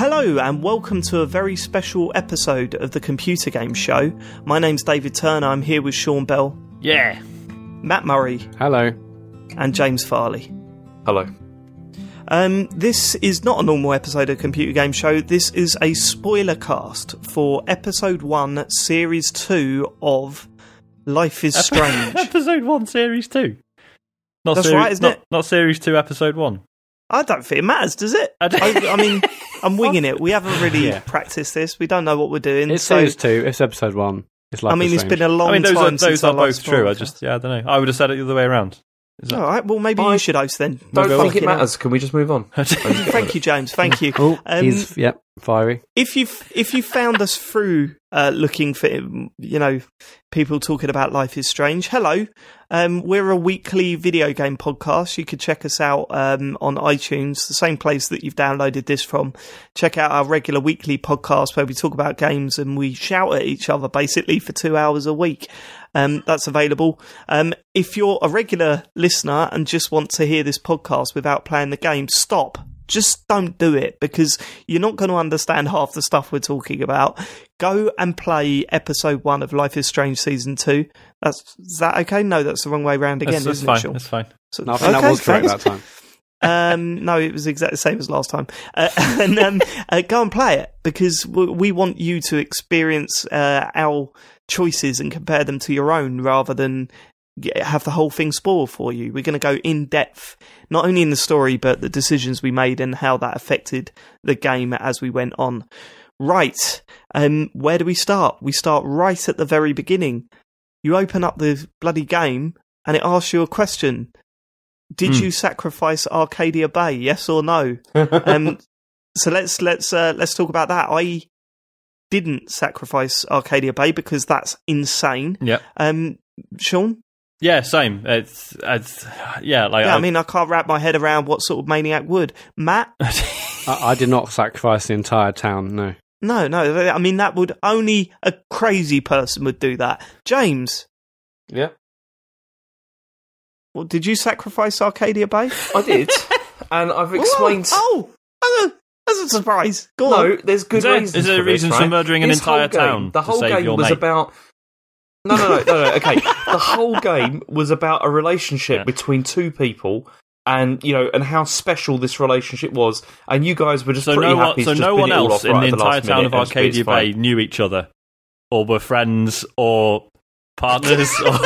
Hello and welcome to a very special episode of the Computer Game Show. My name's David Turner, I'm here with Sean Bell. Yeah. Matt Murray. Hello. And James Farley. Hello. This is not a normal episode of Computer Game Show, this is a spoilercast for Episode 1, Series 2 of Life is Strange. Episode 1, Series 2? That's right, isn't it? Not Series 2, Episode 1. I don't think it matters, does it? I mean, I'm winging it. We haven't really practiced this. We don't know what we're doing. It's Series 2, it's Episode 1. It's like it's been a long time since those are both true. Podcast. I don't know. I would have said it the other way around. All right, well, maybe you should host then. Don't think it matters. Can we just move on? Thank you, James. Thank you. Oh, he's fiery. If you found us through looking for people talking about Life is Strange, hello. We're a weekly video game podcast. You could check us out on iTunes, the same place that you've downloaded this from. Check out our regular weekly podcast where we talk about games and we shout at each other basically for 2 hours a week. That's available. If you're a regular listener and just want to hear this podcast without playing the game, stop. Just don't do it because you're not going to understand half the stuff we're talking about. Go and play episode 1 of Life is Strange Season 2. Is that okay? No, that's the wrong way round again, isn't it, Sean? That's fine. So, No, I think that was correct that time. No, it was exactly the same as last time. Go and play it because we want you to experience our choices and compare them to your own rather than have the whole thing spoiled for you. We're going to go in depth, not only in the story, but the decisions we made and how that affected the game as we went on. Right. Where do we start? We start right at the very beginning. You open up the bloody game and it asks you a question. Did you sacrifice Arcadia Bay? Yes or no? So let's talk about that. I didn't sacrifice Arcadia Bay because that's insane. Yeah. Sean? Yeah, same. I can't wrap my head around what sort of maniac would. Matt? I did not sacrifice the entire town, no. No, I mean, that would only a crazy person would do that. James? Yeah. Well, did you sacrifice Arcadia Bay? I did, and I've explained... That's a surprise. Go on. No, there's good reasons. Is there reasons for murdering an entire town? The whole game was mate? about... No, okay. The whole game was about a relationship between two people and, and how special this relationship was. And you guys were just pretty happy. So no one else in the entire town of Arcadia Bay knew each other? Or were friends or partners? Special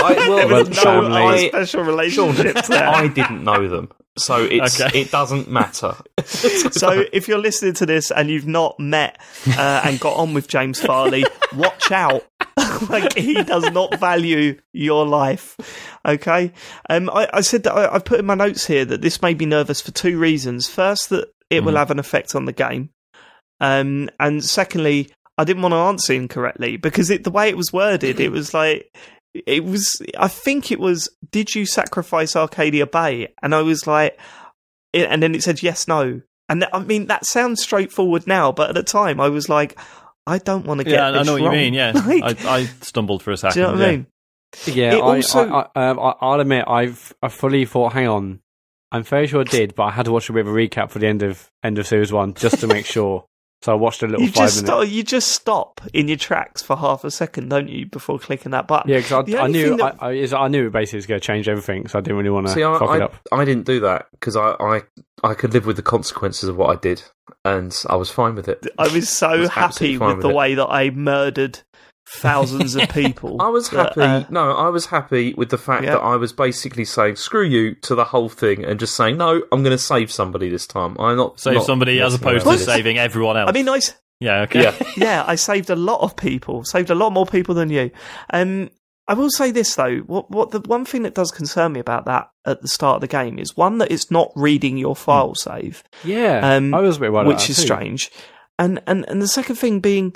relationships there. I didn't know them. So it doesn't matter. So if you're listening to this and you've not met and got on with James Farley, watch out. He does not value your life. Okay? I said that I put in my notes here that this made me nervous for 2 reasons. First, that it will have an effect on the game. And secondly, I didn't want to answer incorrectly because the way it was worded, it was like... I think it was, did you sacrifice Arcadia Bay? And I was like, and then it said yes, no. And I mean, that sounds straightforward now, but at the time I was like, I don't want to get this wrong. I know what you mean, yeah. I stumbled for a second. Do you know what I mean? Yeah, I'll admit, I fully thought, hang on, I'm fairly sure I did, but I had to watch a bit of a recap for the end of Series 1 just to make sure. So I watched a little 5 minutes. You just stop in your tracks for half a second, don't you, before clicking that button? Yeah, because I knew it basically was going to change everything, so I didn't really want to fuck it up. I didn't do that because I could live with the consequences of what I did, and I was fine with it. I was so happy with the way that I murdered thousands of people. I was happy. I was happy with the fact that I was basically saying "screw you" to the whole thing and just saying, "No, I'm going to save somebody this time. I'm not save somebody as opposed to saving everyone else." I mean, I saved a lot of people. Saved a lot more people than you. I will say this though: what the one thing that does concern me about that at the start of the game is one that it's not reading your file save. Yeah, I was a bit worried, which is strange. And the second thing being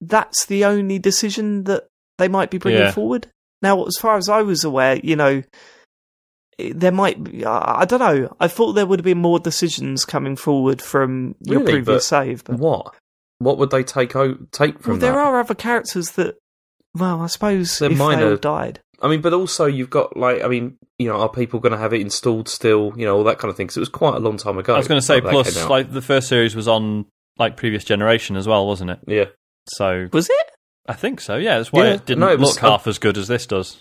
that's the only decision that they might be bringing forward. Now, as far as I was aware, there might be, I don't know, I thought there would have been more decisions coming forward from your previous save. But what would they take from that? There are other characters that, well, I suppose they're if minor. they all died. I mean, but also you've got, are people going to have it installed still? All that kind of thing. Because it was quite a long time ago. I was going to say, plus, the first series was on like previous generation as well, wasn't it? Yeah. So was it? I think so. Yeah, that's why it didn't look half as good as this does.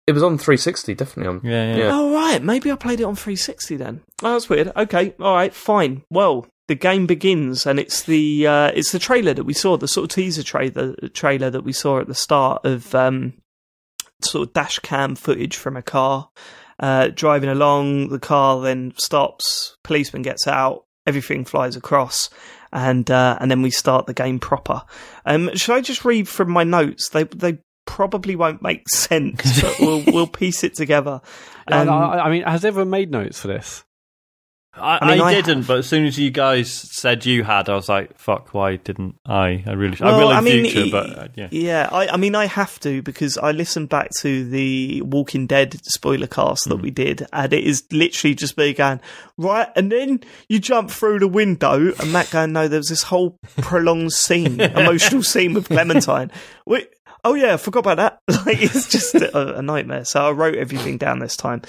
It was on 360, definitely on. Yeah. Oh right, maybe I played it on 360 then. Oh, that's weird. Okay, all right, fine. Well, the game begins, and it's the trailer that we saw, the sort of teaser trailer that we saw at the start of sort of dash cam footage from a car driving along. The car then stops. Policeman gets out. Everything flies across. And then we start the game proper. Should I just read from my notes? They probably won't make sense, but we'll piece it together. I mean, has everyone made notes for this? I didn't, but as soon as you guys said you had, I was like, "Fuck! Why didn't I? I will in future." But yeah. I mean, I have to because I listened back to the Walking Dead Spoilercast that we did, and it is literally just me going right, and then you jump through the window, and Matt going, "No, there was this whole prolonged scene, emotional scene with Clementine." Oh yeah, I forgot about that. Like, it's just a nightmare. So I wrote everything down this time.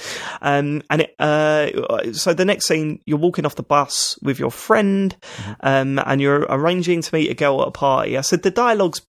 So the next scene, you're walking off the bus with your friend, and you're arranging to meet a girl at a party. I said the dialogue's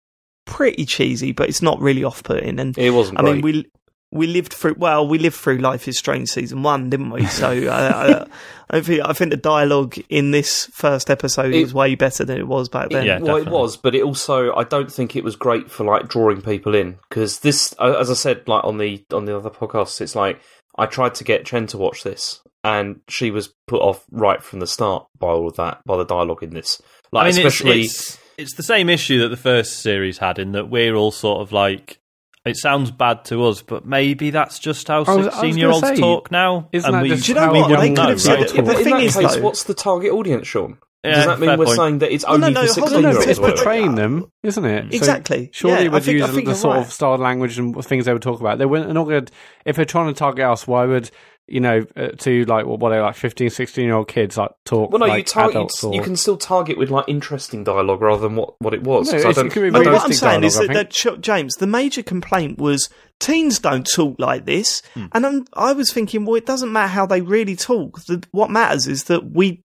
pretty cheesy, but it's not really off-putting. And it wasn't great. I mean, we lived through Life is Strange season 1, didn't we? So I think the dialogue in this first episode is way better than it was back then. Yeah, well, it was, but it also, I don't think it was great for like drawing people in, because this, as I said, like on the other podcasts, it's like I tried to get Chen to watch this, and she was put off right from the start by all of that, by the dialogue in this. Like, I mean, especially, it's the same issue that the first series had, in that we're all sort of like. It sounds bad to us, but maybe that's just how 16-year-olds talk now. Isn't that just how they could have said it? In that case, what's the target audience, Sean? Yeah, does that mean we're saying that it's only for 16-year-olds? It's portraying them, isn't it? Exactly. So surely would use the sort of style of language and things they would talk about. They're not going to, if they're trying to target us, why would, to like, what are they, like 15, 16-year-old kids like talk like adults? You can still target with like interesting dialogue rather than what it was. No, what I'm saying is that James, the major complaint was teens don't talk like this, and I was thinking, well, it doesn't matter how they really talk. What matters is that we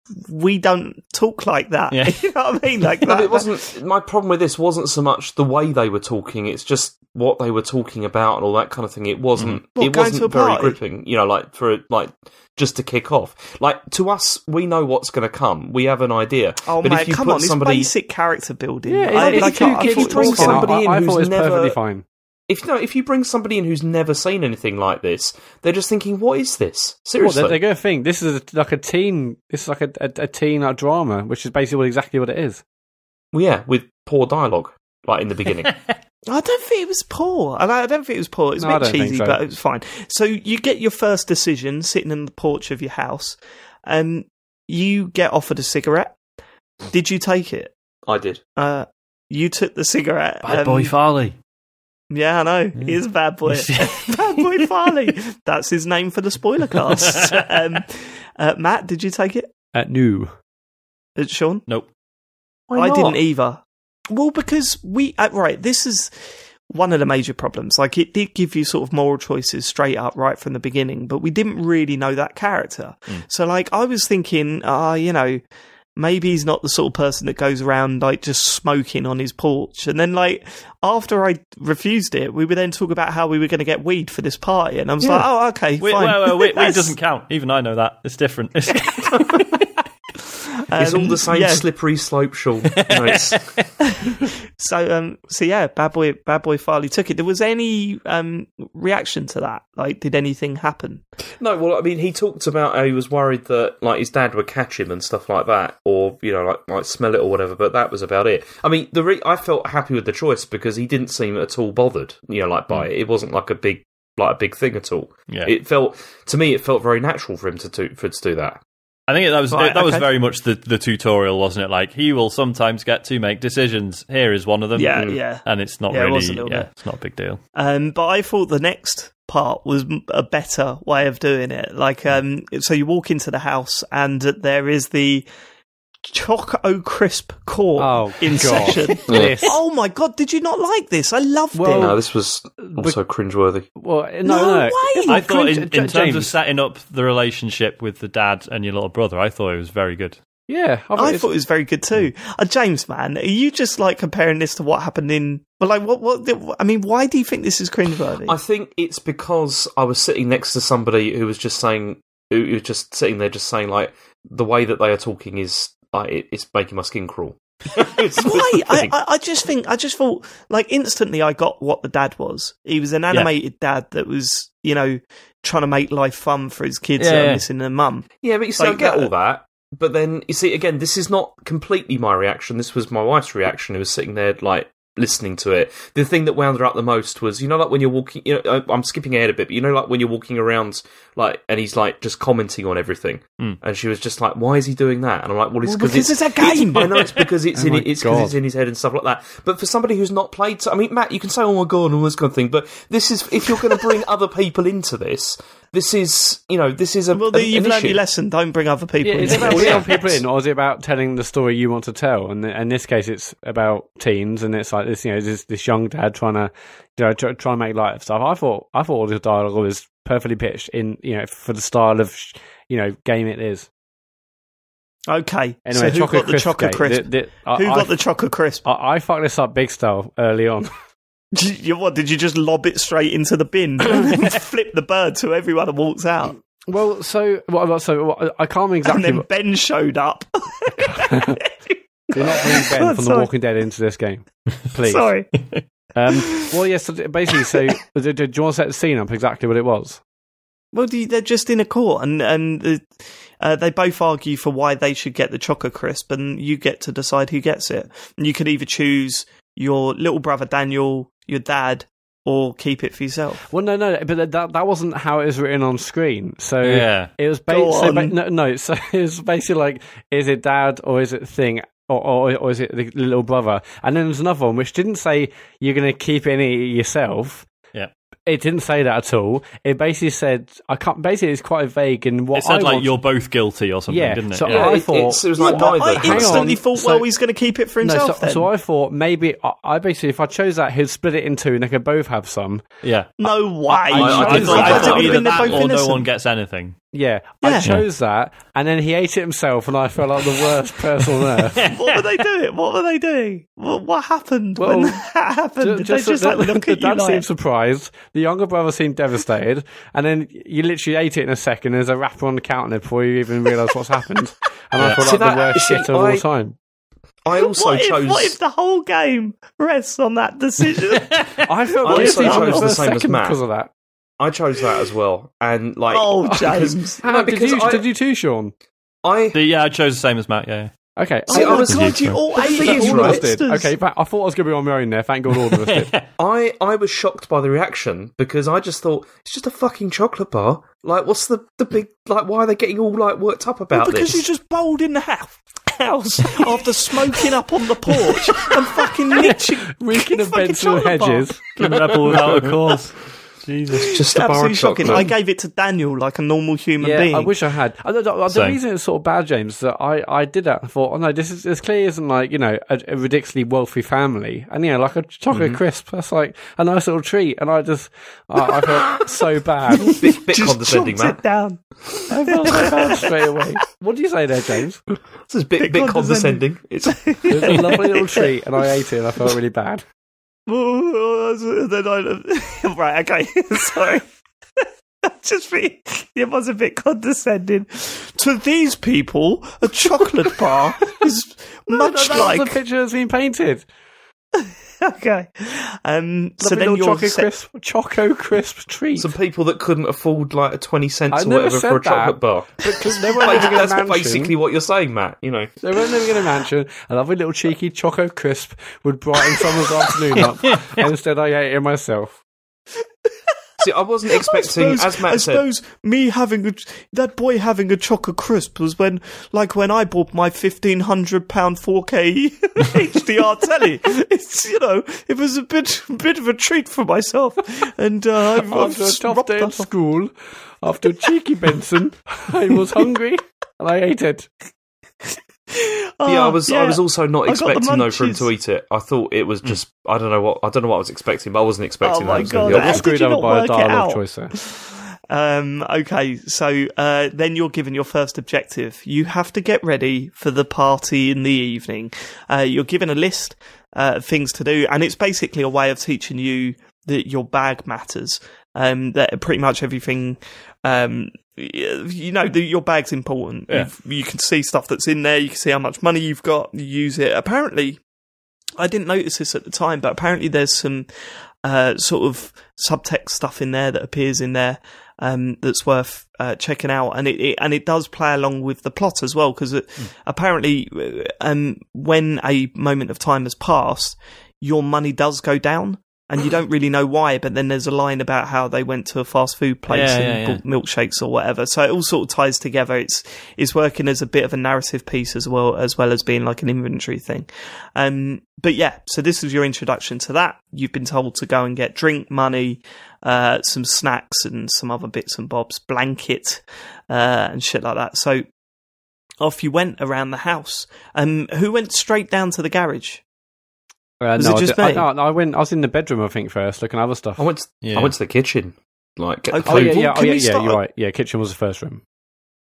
don't talk like that. Yeah. You know what I mean? Like, it wasn't. My problem with this wasn't so much the way they were talking; it's just what they were talking about and all that kind of thing. It wasn't. It wasn't very gripping. Just to kick off. Like, to us, we know what's going to come. We have an idea. Oh, but man, come on, it's basic character building. Yeah, if you bring somebody in who's perfectly fine. If you bring somebody in who's never seen anything like this, they're just thinking, "What is this?" Seriously, they're going to think this is like a teen. This is like a teen drama, which is basically exactly what it is. Well, yeah, with poor dialogue, like in the beginning. I don't think it was poor. I don't think it was poor. It's a bit cheesy, but it was fine. So you get your first decision sitting on the porch of your house, and you get offered a cigarette. Did you take it? I did. You took the cigarette. Bad boy Farley. Yeah, I know. He is a bad boy. Bad boy Farley. That's his name for the Spoilercast. Matt, did you take it? No. Sean? Nope. I didn't either. Well, because this is one of the major problems. Like, it did give you sort of moral choices straight up right from the beginning, but we didn't really know that character. So, like, I was thinking, maybe he's not the sort of person that goes around like just smoking on his porch. And then, like, after I refused it, we would then talk about how we were going to get weed for this party, and I was like, "Oh, okay, fine." Weed doesn't count. Even I know that. It's different. It's all the same slippery slope, Sean. So yeah, bad boy Farley took it. There was any reaction to that? Like, did anything happen? No, well, I mean, he talked about how he was worried that like his dad would catch him and stuff like that, or like smell it or whatever. But that was about it. I mean, I felt happy with the choice because he didn't seem at all bothered. By it. It wasn't like a big thing at all. Yeah. It felt very natural for him to do that. I think that was very much the tutorial, wasn't it? Like, he will sometimes get to make decisions. Here is one of them. Yeah. And it's not really, it's not a big deal. But I thought the next part was a better way of doing it. Like, so you walk into the house and there is the Choco Crisp Court session. Yes. Oh my god, did you not like this? I loved it. No, this was also cringeworthy. Well, no way. I thought in terms of setting up the relationship with the dad and your little brother, I thought it was very good. Yeah, I thought it was very good too. James, man, are you just like comparing this to what happened in? But like, I mean, why do you think this is cringeworthy? I think it's because I was sitting next to somebody who was just saying, who was just sitting there, just saying like the way that they are talking is like it's making my skin crawl. Why? I just thought like instantly I got what the dad was. He was an animated dad that was, you know, trying to make life fun for his kids that are missing their mum. Yeah, but you see, I get all that. But then, you see, again, this is not completely my reaction. This was my wife's reaction, who was sitting there, like, listening to it. The thing that wound her up the most was, you know, like when you're walking, you know, I'm skipping ahead a bit, but you know, like when you're walking around, like, and he's like just commenting on everything, and she was just like, "Why is he doing that?" And I'm like, "Well, it's because it's a game." I know it's because it's it's in his head and stuff like that. But for somebody who's not played, I mean, Matt, you can say, "Oh my god," and all this kind of thing, but this is if you're going to bring other people into this. This is, you know, this is a. Well, you've learned your lesson. Don't bring other people in. Is it about bringing other people in, or is it about telling the story you want to tell? And in this case, it's about teens, and it's like this, you know, this young dad trying to, you know, try and make light of stuff. I thought all the dialogue was perfectly pitched in, you know, for the style of, you know, game it is. Okay, anyway, so who got the chocolate crisp? Who got the chocolate crisp? I fucked this up big style early on. What, did you just lob it straight into the bin and flip the bird so everyone walks out? Well, I can't remember exactly. And then Ben showed up. You're not bringing Ben from The Walking Dead into this game, please. Sorry. Well, yes. So basically, do you want to set the scene up exactly what it was? Well, they're just in a court, and they both argue for why they should get the chocolate crisp, and you get to decide who gets it. And you can either choose your little brother Daniel, your dad, or keep it for yourself. Well, no, but that wasn't how it was written on screen. So it was so it was basically like, is it dad or is it thing? Or is it the little brother? And then there's another one which didn't say you're going to keep it yourself. Yeah. It didn't say that at all. It basically said, basically it's quite vague in what it said, like, you're both guilty or something, didn't it? So I thought... It was like neither. I instantly thought, well, he's going to keep it for himself then. So I thought maybe, I basically, if I chose that, he'd split it in two and they could both have some. Yeah. No way. I thought either that or no one gets anything. Yeah, I chose that, and then he ate it himself, and I felt like the worst person on earth. What were they doing? What happened when that happened? Did they just look at the dad you seemed surprised, the younger brother seemed devastated, and then you literally ate it in a second. There's a wrapper on the counter before you even realise what's happened, and I felt like the worst shit of all time. I also chose. What if the whole game rests on that decision? I felt I also chose the same as Matt because of that. I chose that as well, and like, James, did you too, Sean? I chose the same as Matt. Yeah. Okay. See, oh my God, you all ate it. Okay, but I thought I was going to be on my own there. Thank God all of us did. I was shocked by the reaction because I just thought it's just a fucking chocolate bar. Like, what's the big, like, why are they getting all like worked up about this? Because you just bowled in the house after smoking up on the porch and fucking reeking of Benson hedges. Rebel without a cause. Jesus. Just a bar of chocolate. I gave it to Daniel like a normal human being. I wish I had. The reason it's sort of bad, James, is that I did that and thought, oh no, this clearly isn't like, you know, a ridiculously wealthy family. And, you know, like a chocolate crisp, that's like a nice little treat. And I felt so bad. bit condescending, man. Sit down. I felt so bad straight away. What do you say there, James? This is bit condescending. It was a lovely little treat and I ate it and I felt really bad. Right, okay, sorry. It was a bit condescending. To these people, a chocolate bar is much like... That was a picture that's been painted. Okay. So then your Choco Crisp treat. Some people that couldn't afford like a 20 cents or whatever for a chocolate bar. That's basically what you're saying, Matt. You know, they weren't living in a mansion. A lovely little cheeky Choco Crisp would brighten someone's afternoon up. And instead, I ate it myself. See, I wasn't expecting, as Matt said... I suppose that boy having a chocolate crisp was when I bought my £1,500 4K HDR telly. It's, you know, it was a bit of a treat for myself. And after a tough day at school, after cheeky Benson, I was hungry and I ate it. I was also not expecting though for him to eat it. I thought it was just I don't know what I was expecting, but I wasn't expecting that. My God, I was screwed over by a dialogue choice there. Okay, so then you're given your first objective. You have to get ready for the party in the evening. You're given a list of things to do, and it's basically a way of teaching you that your bag matters. That pretty much everything, your bag's important. Yeah. You can see stuff that's in there. You can see how much money you've got. You use it. Apparently, I didn't notice this at the time, but apparently there's some sort of subtext stuff in there that appears in there that's worth checking out, and it does play along with the plot as well, because apparently when a moment of time has passed, your money does go down. And you don't really know why, but then there's a line about how they went to a fast food place and bought milkshakes or whatever. So it all sort of ties together. It's working as a bit of a narrative piece as well as being like an inventory thing. But yeah, so this is your introduction to that. You've been told to go and get drink money, some snacks and some other bits and bobs, blanket, and shit like that. So off you went around the house. Who went straight down to the garage? I was in the bedroom, I think, first, looking at other stuff. I went to the kitchen. Like, okay. You're right. Yeah, kitchen was the first room.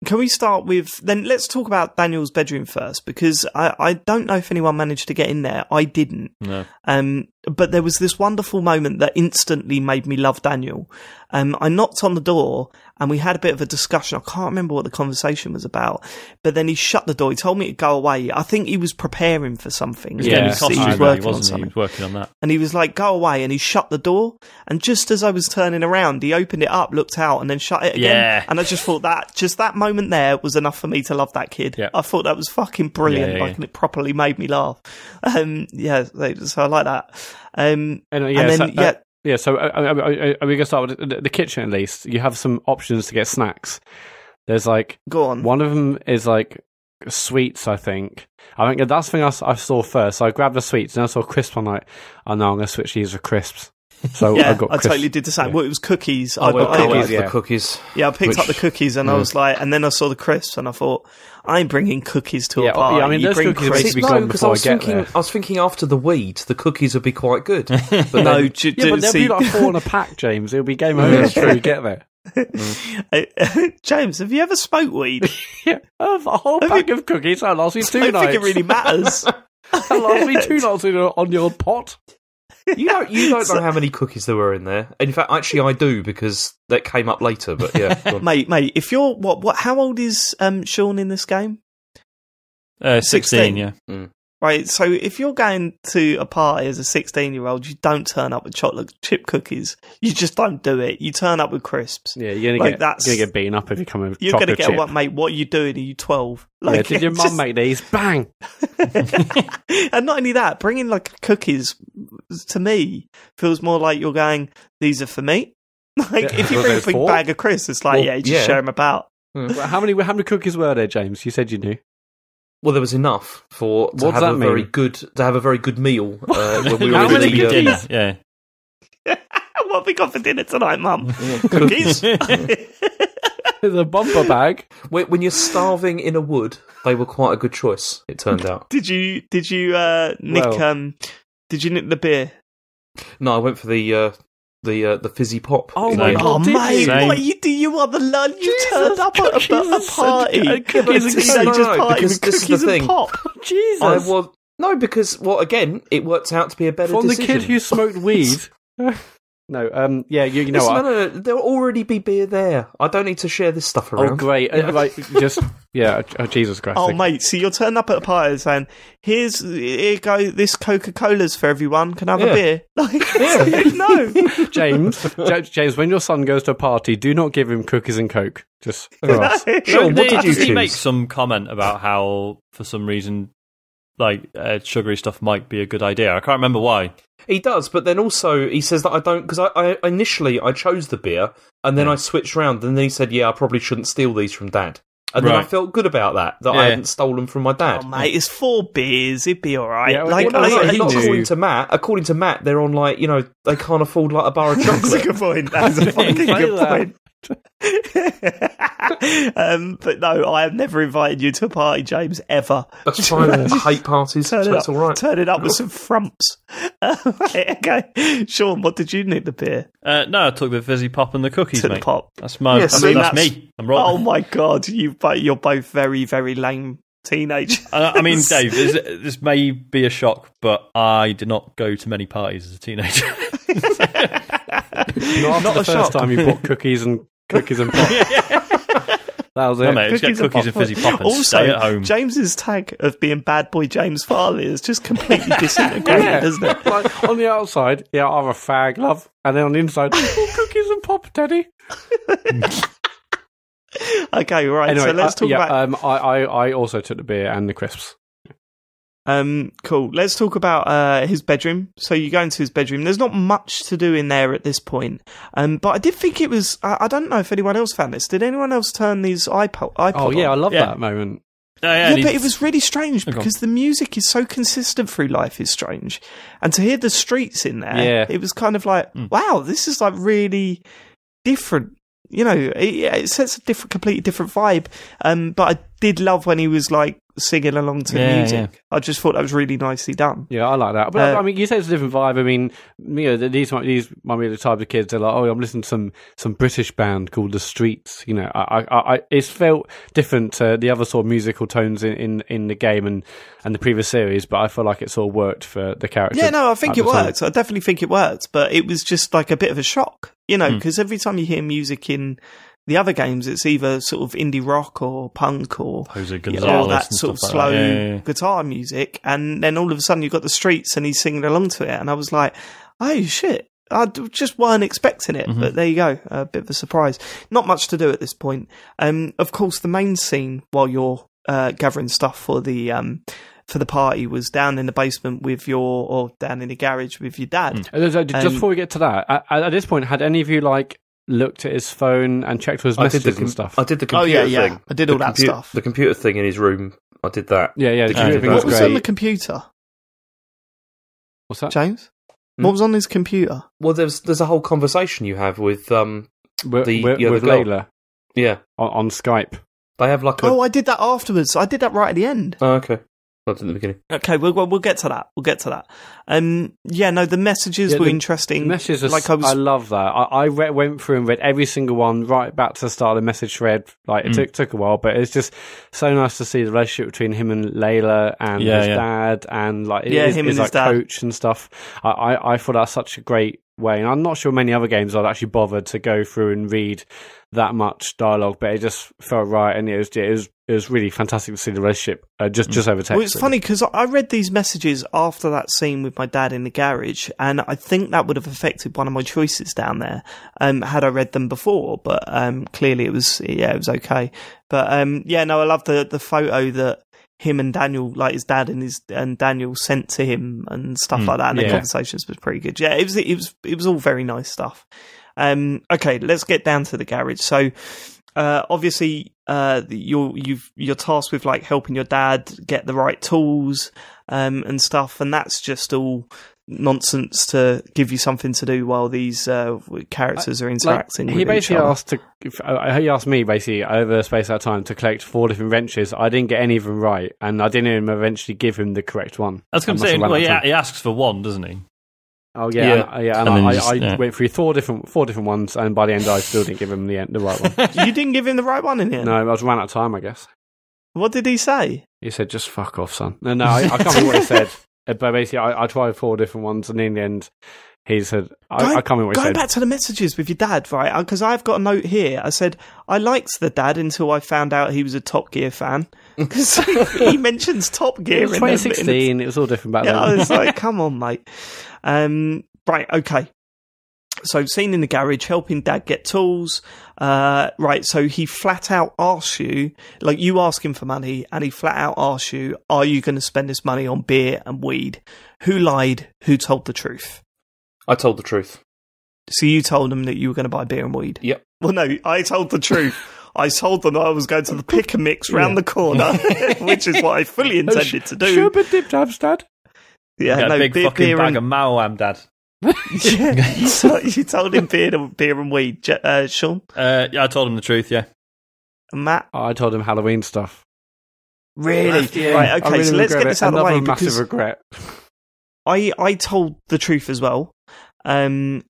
Can we start with... Then let's talk about Daniel's bedroom first, because I don't know if anyone managed to get in there. I didn't. No. But there was this wonderful moment that instantly made me love Daniel. I knocked on the door and we had a bit of a discussion. I can't remember what the conversation was about, but then he shut the door. He told me to go away. I think he was preparing for something. He was working on that. And he was like, go away. And he shut the door. And just as I was turning around, he opened it up, looked out, and then shut it again. Yeah. And I just thought that moment there was enough for me to love that kid. Yeah. I thought that was fucking brilliant. And it properly made me laugh. So I like that. So are we going to start with the kitchen at least? You have some options to get snacks. There's go on. One of them is sweets, I think. I think that's the thing I saw first. So I grabbed the sweets and I saw crisps. I'm like, oh no, I'm going to switch these for crisps. So I got crisps. I totally did the same. Yeah. Well, it was cookies. The cookies. Yeah, I picked up the cookies and I was like, and then I saw the crisps and I thought, I ain't bringing cookies to a party. Yeah, I mean, those cookies are be gone before I get there. I was thinking after the weed, the cookies would be quite good. But no, then, but they'll be like 4 in a pack, James. It'll be game over before you get there. James, have you ever smoked weed? Yeah, a whole pack of cookies. That lasts me 2 nights. I don't think it really matters. That lasts me 2 nights on your pot. You don't know how many cookies there were in there. In fact, actually, I do, because that came up later. But yeah, mate, if you're what? How old is Sean in this game? 16, yeah. Mm. Right, so if you're going to a party as a 16-year-old, you don't turn up with chocolate chip cookies. You just don't do it. You turn up with crisps. Yeah, you're gonna get beaten up if you come with chocolate chip. You're gonna get what, mate? What are you doing? Are you 12? Did your mum make these? Bang! And not only that, bringing cookies to me feels more like you're going, these are for me. If you bring a big bag of crisps, it's you just share them about. Well, how many cookies were there, James? You said you knew. Well, there was enough to have a very good meal when we were how many good dinner? Yeah. What have we got for dinner tonight, Mum? Cookies. There's a bumper bag. When you're starving in a wood, they were quite a good choice. It turned out. Did you nick the beer? No, I went for the fizzy pop. Oh my god, mate! What you do? You are the learn. You turned up at a party, because this is the thing. Pop. Jesus! Again, it worked out to be a better decision. From the kid who smoked weed. No, you know what? No, there'll already be beer there. I don't need to share this stuff around. Oh, great. Jesus Christ. Oh, mate, so you're turning up at a party saying, here go, this Coca-Cola's for everyone, can I have a beer? No. James, when your son goes to a party, do not give him cookies and Coke. Just for us. Sean, what did you choose? He make some comment about how, for some reason, sugary stuff might be a good idea. I can't remember why. He does, but then also he says that I don't, because I initially chose the beer and then I switched around and then he said, I probably shouldn't steal these from Dad. And then I felt good about that I hadn't stolen from my dad. Oh, mate, it's 4 beers. It'd be all right. Yeah, according to Matt, they're on they can't afford a bar of chocolate. That's a good point. That's a fucking good point. But no, I have never invited you to a party, James, ever. That's fine. I hate parties, so it's all right. Turn it up with some frumps. Okay. Sean, what did you nick the beer? No, I took the fizzy pop and the cookies, to mate. the pop. That's that's me. I'm right. Oh my God, you're both very, very lame teenagers. I mean, Dave, this may be a shock, but I did not go to many parties as a teenager. Not the first time you bought cookies and pop. That was it. No, mate, just get cookies and fizzy pop and also, stay at home. James's tag of being bad boy James Farley is just completely disintegrated, isn't it? Like, on the outside, yeah, I'm a fag, love. And then on the inside, cookies and pop, Daddy. Okay, right. Anyway, so let's talk about. I also took the beer and the crisps. Cool. Let's talk about his bedroom. So you go into his bedroom. There's not much to do in there at this point. But I did think it was. I don't know if anyone else found this. Did anyone else turn these iPod? Oh yeah, I love that moment. Yeah, but it was really strange because the music is so consistent through Life is Strange, and to hear the streets in there, it was kind of like, wow, this is like really different. You know, it sets a completely different vibe. But I did love when he was like singing along to the music. Yeah. I just thought that was really nicely done. Yeah, I like that. But I mean, you say it's a different vibe. I mean, you know, these might be the type of kids that are like, oh, I'm listening to some British band called The Streets. You know, it's felt different to the other sort of musical tones in the game and the previous series, but I feel like it sort of worked for the character. Yeah, no, I think it worked. I definitely think it worked, but it was just like a bit of a shock, you know, because every time you hear music in the other games, it's either sort of indie rock or punk or that sort of slow guitar music, and then all of a sudden you've got The Streets and he's singing along to it, and I was like, oh shit, I just weren't expecting it, but there you go, a bit of a surprise. Not much to do at this point. Of course, the main scene while you're gathering stuff for the party was down in the basement or down in the garage with your dad. Just before we get to that, at this point, had any of you looked at his phone and checked for his messages and stuff? I did the computer thing. I did all that stuff. The computer thing in his room, I did that. Yeah. What was on the computer? What's that, James? What was on his computer? Well, there's a whole conversation you have with with Layla. Yeah, on Skype. They have like I did that afterwards. I did that right at the end. Oh, okay. Not in the beginning. Okay, we'll get to that. The messages were interesting. The messages, I love that. I went through and read every single one right back to the start of the message thread. Like it took a while, but it's just so nice to see the relationship between him and Layla and his dad, and his coach and stuff. I thought that's such a great way, and I'm not sure many other games I'd actually bothered to go through and read that much dialogue, but it just felt right, and it was really fantastic to see the relationship just over text. Well, it's funny because I read these messages after that scene with my dad in the garage, and I think that would have affected one of my choices down there had I read them before. But clearly it was okay. But I love the photo that him and Daniel, like his dad and Daniel, sent to him and stuff like that. And the conversations was pretty good. Yeah, it was all very nice stuff. Okay, let's get down to the garage. So, obviously, you're tasked with like helping your dad get the right tools, and stuff, and that's just all nonsense to give you something to do while these characters are interacting with each other. He asked me basically over the space of time to collect 4 different wrenches. I didn't get any of them right, and I didn't even eventually give him the correct one. I was going to say, he asks for one, doesn't he? Oh yeah. I went through 4 different ones, and by the end I still didn't give him the right one. You didn't give him the right one in the end? No, I was ran out of time, I guess. What did he say? He said, "Just fuck off, son." No, I can't remember what he said. But basically, I tried 4 different ones, and in the end, he said, I can't remember what he said. Going back to the messages with your dad, right? Because I've got a note here. I said, I liked the dad until I found out he was a Top Gear fan. Because he mentions Top Gear. It was 2016. It was all different back then. I was like, come on, mate. Right, okay. So, scene in the garage, helping dad get tools. Right, so he flat out asks you, like you ask him for money, and he flat out asks you, are you going to spend this money on beer and weed? Who lied? Who told the truth? I told the truth. So you told them that you were going to buy beer and weed? Yep. Well, no, I told the truth. I told them I was going to the pick and mix round the corner, which is what I fully intended to do. Sherbet dip dabs, Dad. Yeah, no, big fucking bag of Mao-Am, Dad. You told him beer and weed, Sean? Yeah, I told him the truth, yeah. And Matt? I told him Halloween stuff. Really? Right, okay, so let's get this out of the way. Another massive regret. I told the truth as well. I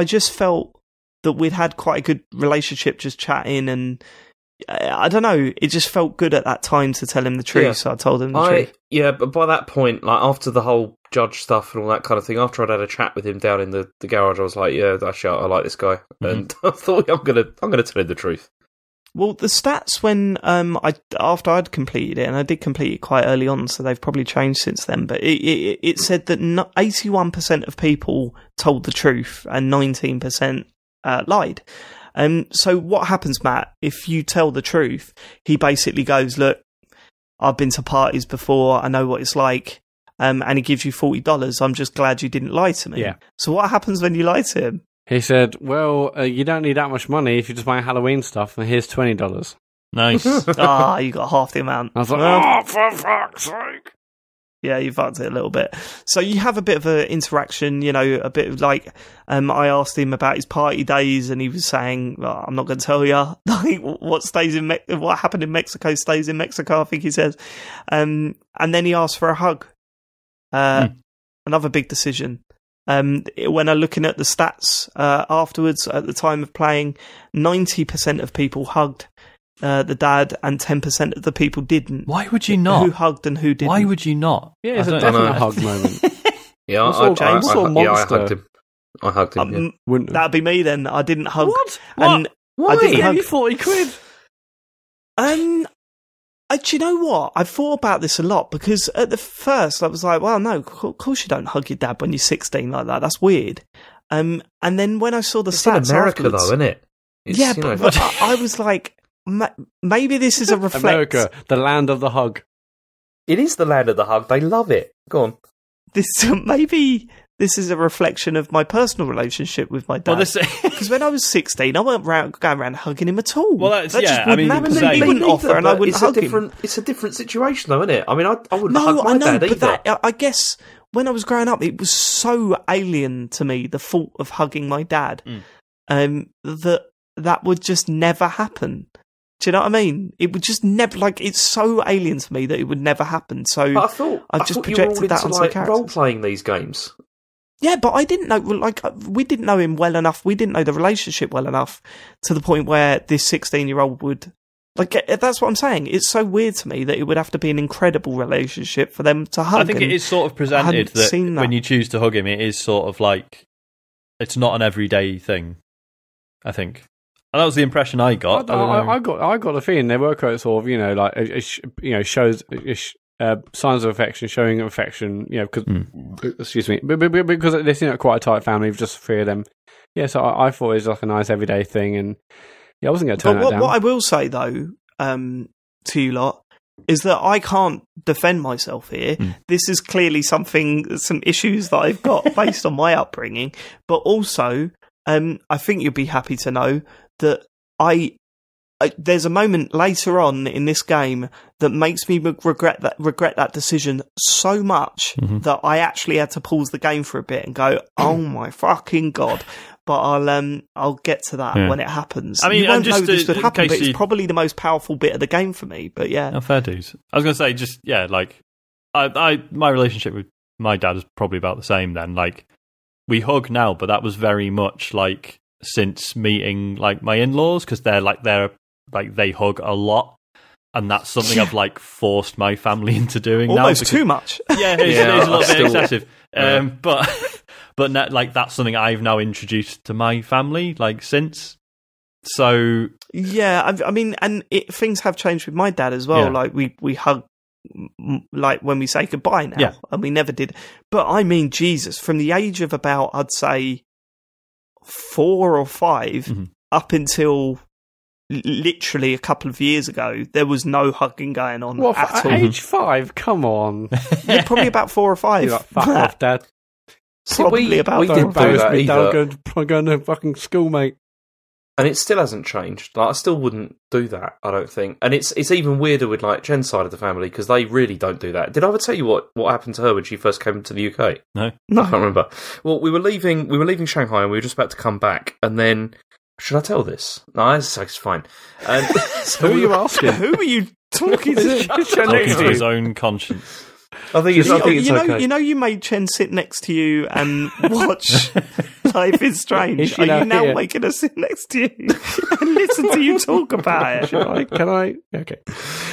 just felt that we'd had quite a good relationship just chatting, and I don't know, it just felt good at that time to tell him the truth, so I told him the truth. Yeah, but by that point, like after the whole judge stuff and all that kind of thing, after I'd had a chat with him down in the garage, I was like, yeah, actually, I like this guy, and I thought I'm gonna tell him the truth. Well, the stats when after I'd completed it, and I did complete it quite early on, so they've probably changed since then. But it said that 81% of people told the truth and 19% lied. So what happens, Matt? If you tell the truth, he basically goes, "Look, I've been to parties before. I know what it's like." And he gives you $40. I'm just glad you didn't lie to me. Yeah. So what happens when you lie to him? He said, well, you don't need that much money if you're just buying Halloween stuff, and here's $20. Nice. You got half the amount. I was like, for fuck's sake. Yeah, you fucked it a little bit. So you have a bit of an interaction, a bit of like, I asked him about his party days, and he was saying, I'm not going to tell you, like, what happened in Mexico stays in Mexico, I think he says. And then he asked for a hug. Another big decision. When I'm looking at the stats afterwards, at the time of playing, 90% of people hugged the dad, and 10% of the people didn't. Why would you not? Who hugged and who didn't? Why would you not? Yeah, it's a definite hug moment. Yeah, I hugged him. That'd be me then. I didn't hug. What? And Why? I didn't hug. You 40 quid. Do you know what? I thought about this a lot, because at the first I was like, well, no, of course you don't hug your dad when you're 16 like that. That's weird. And then when I saw the stats in America, afterwards, though, isn't it? But I was like, maybe this is a reflect. America, the land of the hug. It is the land of the hug. They love it. Go on. Maybe this is a reflection of my personal relationship with my dad. Because when I was 16, I wasn't going around hugging him at all. Well, that's, he wouldn't offer, and I wouldn't hug him. It's a different situation, though, isn't it? I mean, I wouldn't hug my dad either. But I guess when I was growing up, it was so alien to me, the thought of hugging my dad, that would just never happen. Do you know what I mean? It would just never, like, it's so alien to me that it would never happen. So but I thought projected that onto the characters. Role-playing these games. Yeah, but I didn't know, like, we didn't know him well enough. We didn't know the relationship well enough to the point where this 16-year-old would, like, that's what I'm saying. It's so weird to me that it would have to be an incredible relationship for them to hug. I think it is sort of presented that when you choose to hug him, it is sort of like, it's not an everyday thing, I think. And that was the impression I got. I got the feeling they were quite sort of, like, shows signs of affection, showing affection, because excuse me, because they seem like quite a tight family of just three of them. Yeah, so I thought it was like a nice everyday thing, and I wasn't going to turn that down. What I will say though, to you lot, is that I can't defend myself here. This is clearly some issues that I've got based on my upbringing, but also, I think you'll be happy to know that there's a moment later on in this game that makes me regret that decision so much that I actually had to pause the game for a bit and go, "Oh my fucking god!" But I'll get to that when it happens. I mean, you won't know this would happen, but it's probably the most powerful bit of the game for me. But yeah, no, fair dues. I was going to say, like, my relationship with my dad is probably about the same. Then, like, we hug now, but that was very much like since meeting like my in-laws, because they're they hug a lot, and that's something I've like forced my family into doing almost now. Too much. Yeah, it's a little bit excessive. But now, like, that's something I've now introduced to my family, like, since. So yeah, I mean, and things have changed with my dad as well. Yeah. Like we hug like when we say goodbye now, and we never did. But I mean, Jesus, from the age of about, I'd say 4 or 5 up until literally a couple of years ago, there was no hugging going on at all. Age 5? Come on. Yeah, probably about 4 or 5. You're like, fuck off, Dad. Probably about we didn't do that either. I'm going to fucking school, mate. And it still hasn't changed. Like, I still wouldn't do that, I don't think. And it's even weirder with like Jen's side of the family because they really don't do that. Did I ever tell you what happened to her when she first came to the UK? No. I can't remember. Well, we were leaving Shanghai and we were just about to come back, and then should I tell this? No, it's fine. So who are you asking? Who are you talking to? Talking to his own conscience. I think it's okay. You made Chen sit next to you and watch Life is Strange. Are you now here? making her sit next to you and listen to you talk about it? Can I? Okay.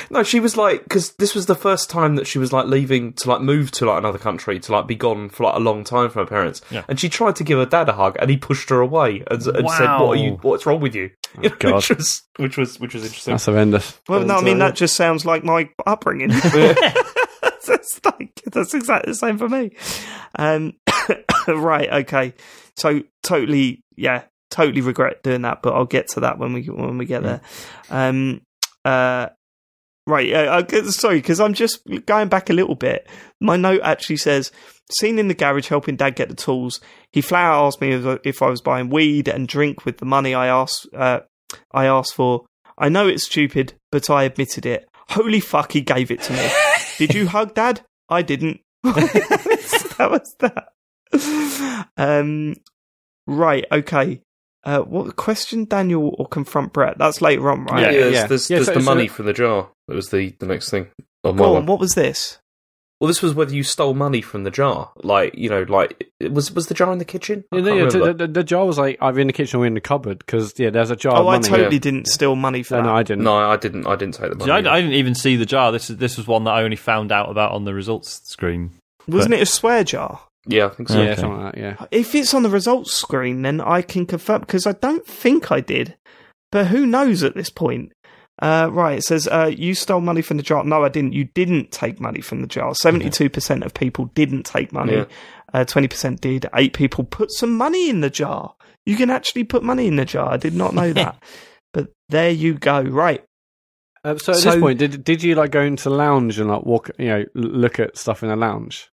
No, she was like, because this was the first time that she was like leaving to like move to like another country to like be gone for like a long time from her parents. Yeah. And she tried to give her dad a hug, and he pushed her away and said, "What's wrong with you?" God. which was interesting. That's horrendous. Well, no, I mean, that just sounds like my upbringing. That's exactly the same for me. Right, okay. So totally regret doing that, but I'll get to that when we get there. Right, sorry, because I'm just going back a little bit. My note actually says, seen in the garage helping Dad get the tools. He flat out asked me if I was buying weed and drink with the money I asked for. I know it's stupid, but I admitted it. Holy fuck, he gave it to me. Did you hug Dad? I didn't. That was that. Right, okay. What question, Daniel, or confront Brett? That's later on, right? Yeah. There's the money from the jar. That was the next thing. Go on, what was this? Well, this was whether you stole money from the jar. Like, you know, like, was the jar in the kitchen? The jar was like either in the kitchen or in the cupboard, because, there's a jar of money. I totally didn't steal money for that. No, I didn't. No, I didn't take the money. I didn't even see the jar. This was one that I only found out about on the results screen. Wasn't it a swear jar? Yeah, I think so. Yeah, something like that, yeah. If it's on the results screen, then I can confirm, because I don't think I did. But who knows at this point? Right, it says, you stole money from the jar. No, I didn't. You didn't take money from the jar. 72% of people didn't take money. 20% did. 8 people put some money in the jar. You can actually put money in the jar. I did not know that. But there you go. Right. So at this point, did you like go into the lounge and like walk, look at stuff in the lounge?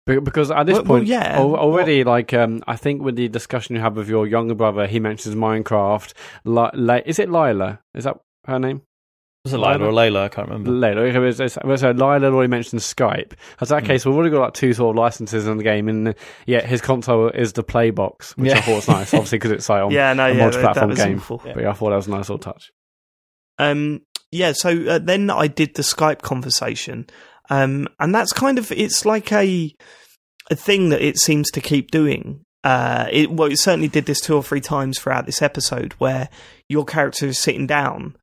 Because at this point, already, like, I think with the discussion you had with your younger brother, he mentions Minecraft. Is it Lila? Is that her name? Was it Lila or Layla? I can't remember. Layla. So Lila already mentioned Skype. As that case, we've already got like 2 sort of licenses in the game, and his console is the Play box, which I thought was nice, obviously because it's like a multi-platform game. But I thought that was a nice little touch. So then I did the Skype conversation. And that's kind of, it's like a thing that it seems to keep doing. It certainly did this 2 or 3 times throughout this episode, where your character is sitting down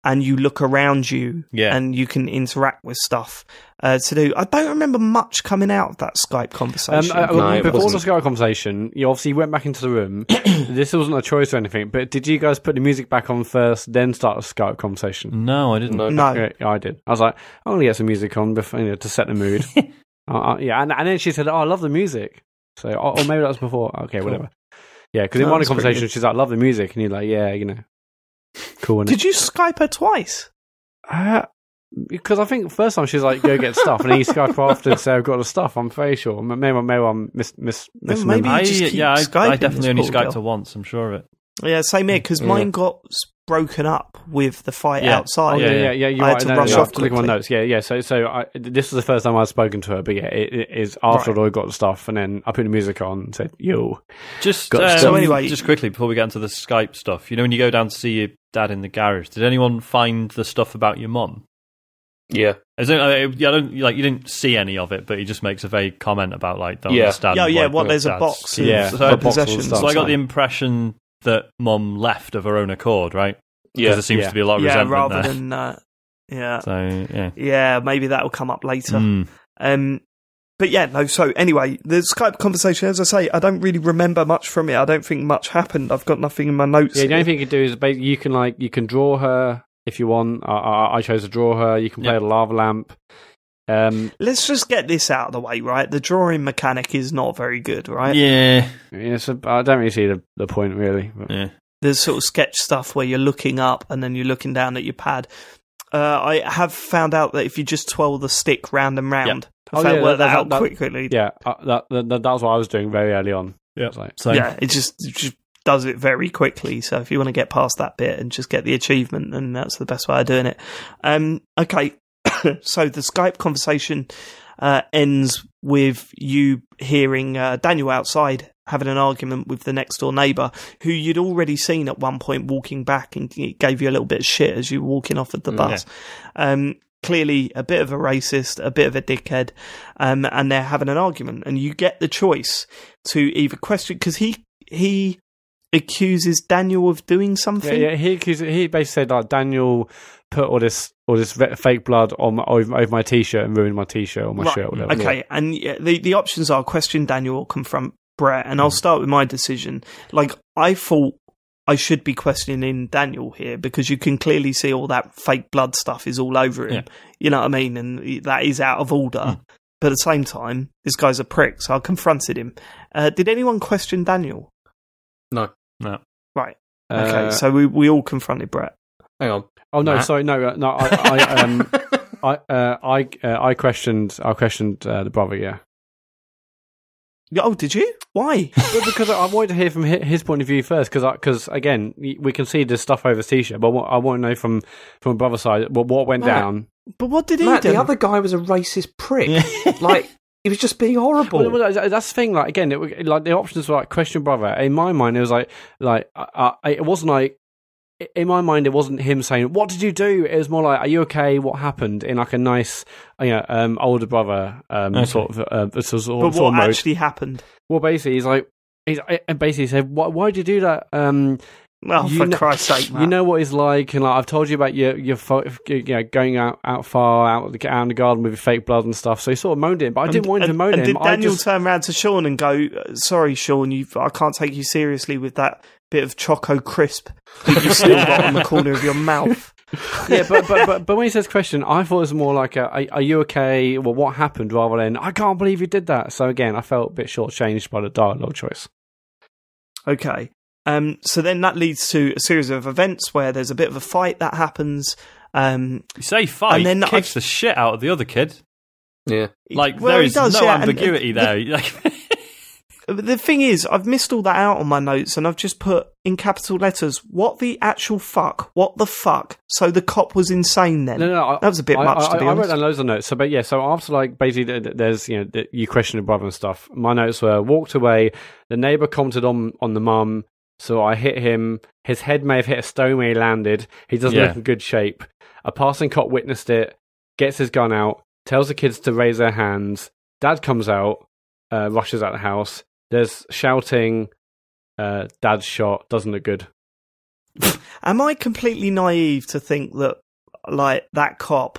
and you look around you and you can interact with stuff to do. I don't remember much coming out of that Skype conversation. Before the Skype conversation, you obviously went back into the room. This wasn't a choice or anything, but did you guys put the music back on first, then start a Skype conversation? No, I didn't. No. Okay, I did. I was like, I'm going to get some music on before, to set the mood. And then she said, I love the music. So, or maybe that was before. Okay, whatever. Yeah, because in one conversation, she's like, love the music. And you're like, yeah, cool. Did you Skype her twice? Because I think first time she's like, go get stuff, and then you Skype her after and say, I've got the stuff. I'm very sure. Maybe I'm misremembering. I definitely only Skyped her once, I'm sure of it. Yeah, same here, because mine got broken up with the fight outside. You I had to rush off to look at my notes. So this was the first time I'd spoken to her, but it is after I got the stuff, and then I put the music on and said, yo. So anyway, just quickly before we get into the Skype stuff, when you go down to see your dad in the garage, did anyone find the stuff about your mum? Yeah. You didn't see any of it, but he just makes a vague comment about don't understand. There's a box of possessions. So I got the impression that Mum left of her own accord, right? Yeah. Because there seems to be a lot of resentment rather there. than So maybe that will come up later. But so anyway, the Skype conversation, as I say, I don't really remember much from it. I don't think much happened. I've got nothing in my notes. The only thing you can do is you can draw her if you want. I chose to draw her. You can play the lava lamp. Let's just get this out of the way, right? The drawing mechanic is not very good, right? So I don't really see the point, really. But. Yeah. There's sort of sketch stuff where you're looking up and then you're looking down at your pad. I have found out that if you just twirl the stick round and round, work that out quickly. Yeah, that was what I was doing very early on. Yeah, it just does it very quickly. So if you want to get past that bit and just get the achievement, then that's the best way of doing it. Okay, so the Skype conversation ends with you hearing Daniel outside having an argument with the next door neighbour, who you'd already seen at one point walking back, and it gave you a little bit of shit as you were walking off at the bus. Yeah. Clearly a bit of a racist, a bit of a dickhead, and they're having an argument, and you get the choice to either question, because he accuses Daniel of doing something. Yeah, he basically said like Daniel put all this fake blood on over my t-shirt and ruined my t-shirt or my shirt or whatever. Okay, and the options are question Daniel or confront Brett, and I'll start with my decision. Like, I thought I should be questioning Daniel here, because you can clearly see all that fake blood stuff is all over him. Yeah. You know what I mean? And that is out of order. But at the same time, this guy's a prick, so I confronted him. Did anyone question Daniel? No. Right. Okay, so we all confronted Brett. Hang on. Oh no, Matt? Sorry, no. I questioned the brother. Yeah. Oh, did you? Why? Well, because I wanted to hear from his point of view first. Because again, we can see this stuff over the t-shirt, but I want to know from a brother's side what went down. But what did he do? The other guy was a racist prick. Like, he was just being horrible. Well, that's the thing. Like, again, like the options were like question brother. In my mind, it was like it wasn't like. In my mind, it wasn't him saying, "What did you do?" It was more like, "Are you okay? What happened?" In like a nice, older brother sort of. But what actually happened? Well, basically, he basically said, "Why did you do that?" For Christ's sake, Matt. You know what he's like, and like I've told you about your going out far out in the garden with your fake blood and stuff. So he sort of moaned it, but I didn't want him to moan it. Did Daniel turn around to Sean and go, "Sorry, Sean, I can't take you seriously with that bit of Choco Crisp that you still got on the corner of your mouth"? Yeah, but when he says question, I thought it was more like are you okay? Well, what happened? Rather than I can't believe you did that. So again, I felt a bit shortchanged by the dialogue choice. Okay. So then that leads to a series of events where there's a bit of a fight that happens. You say fight, and then kicks the shit out of the other kid. Yeah. Like, there is no ambiguity there. The thing is, I've missed all that out on my notes, and I've just put in capital letters, "What the actual fuck? What the fuck?" So the cop was insane then. No, that was a bit much, to be honest. I wrote down loads of notes. So, but yeah, so after like basically there's you question the brother and stuff. My notes were walked away. The neighbour commented on the mum, so I hit him. His head may have hit a stone when he landed. He doesn't look in good shape. A passing cop witnessed it, gets his gun out, tells the kids to raise their hands. Dad comes out, rushes out the house. There's shouting, dad's shot, doesn't look good. Am I completely naive to think that, like, that cop,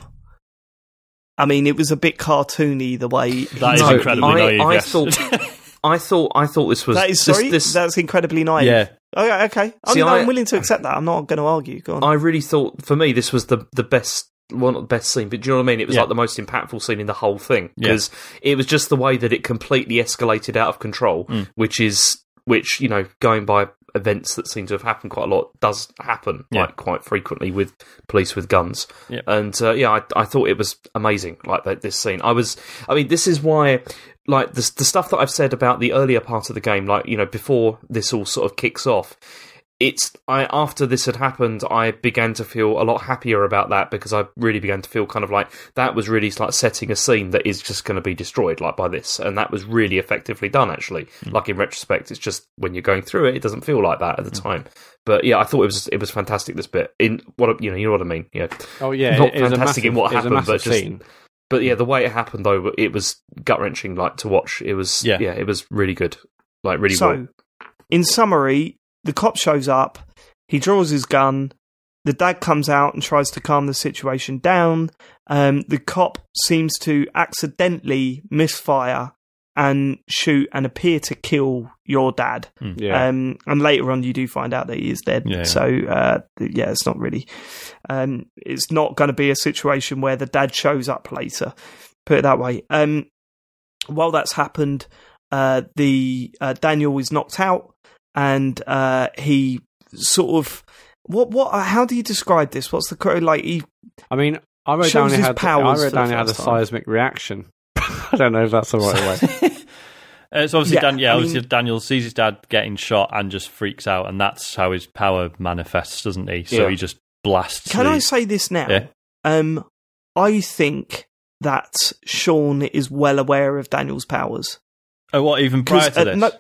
I mean, it was a bit cartoony the way... That is incredibly naive, I thought this was... That is, sorry? That's incredibly naive. Yeah. Okay. I'm willing to accept that. I'm not going to argue. Go on. I really thought, for me, this was the best... Well, not the best scene, but do you know what I mean? It was like the most impactful scene in the whole thing, because it was just the way that it completely escalated out of control, which going by events that seem to have happened quite a lot, does happen like quite frequently with police with guns. Yeah. And I thought it was amazing, like this scene. This is why, like the stuff that I've said about the earlier part of the game, like before this all sort of kicks off. After this had happened, I began to feel a lot happier about that, because I really began to feel kind of like that was really like setting a scene that is just going to be destroyed like by this, and that was really effectively done actually. Like in retrospect, it's just when you're going through it doesn't feel like that at the time. But yeah, I thought it was fantastic, this bit. In what you know what I mean? Yeah. Oh yeah, not fantastic in what happened, but just scene. But yeah, the way it happened though, it was gut wrenching like to watch. It was it was really good, like really well. In summary, the cop shows up, he draws his gun, the dad comes out and tries to calm the situation down. The cop seems to accidentally misfire and shoot and appear to kill your dad. And later on you do find out that he is dead. Yeah. So, it's not really... it's not going to be a situation where the dad shows up later, put it that way. While that's happened, the Daniel is knocked out, and he sort of how do you describe this? What's the like? I mean, I wrote down he had a seismic reaction. I don't know if that's the right way. It's obviously Yeah, obviously Daniel sees his dad getting shot and just freaks out, and that's how his power manifests, doesn't he? So he just blasts. Can I say this now? Yeah. I think that Sean is well aware of Daniel's powers. Oh, what, even prior to this?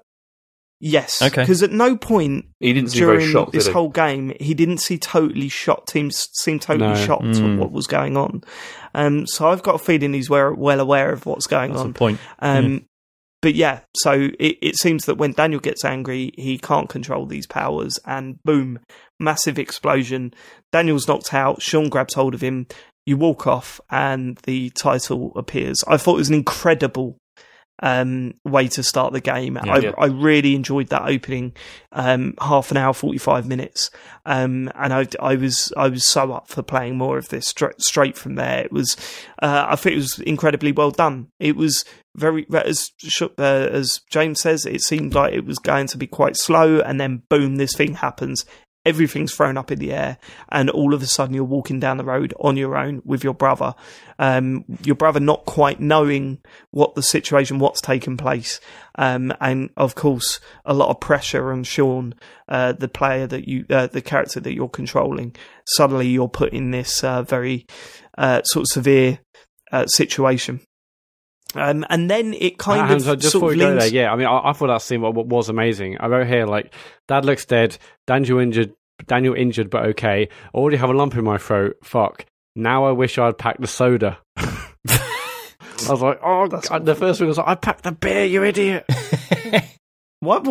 Yes. Okay. Because at no point he didn't seem during very shocked, this did he? whole game, he didn't seem totally shocked shocked at what was going on. So I've got a feeling he's well aware of what's going That's on. the point. But yeah, so it seems that when Daniel gets angry, he can't control these powers, and boom, massive explosion. Daniel's knocked out, Sean grabs hold of him, you walk off, and the title appears. I thought it was an incredible way to start the game. I really enjoyed that opening half an hour, 45 minutes, and I was so up for playing more of this straight from there. It was I think it was incredibly well done. It was very, as James says, it seemed like it was going to be quite slow, and then boom, this thing happens. Everything's thrown up in the air, and all of a sudden you're walking down the road on your own with your brother. Your brother not quite knowing what the situation, what's taken place, and of course a lot of pressure on Sean, the player that the character that you're controlling. Suddenly you're put in this very sort of severe situation. And then it kind of just sort before of we go leans... there, yeah, I mean, I thought that scene was amazing. I wrote here, like, Dad looks dead, Daniel injured but okay, already have a lump in my throat, fuck, now I wish I'd packed the soda. I was like, the first thing was like, I packed the beer, you idiot. What?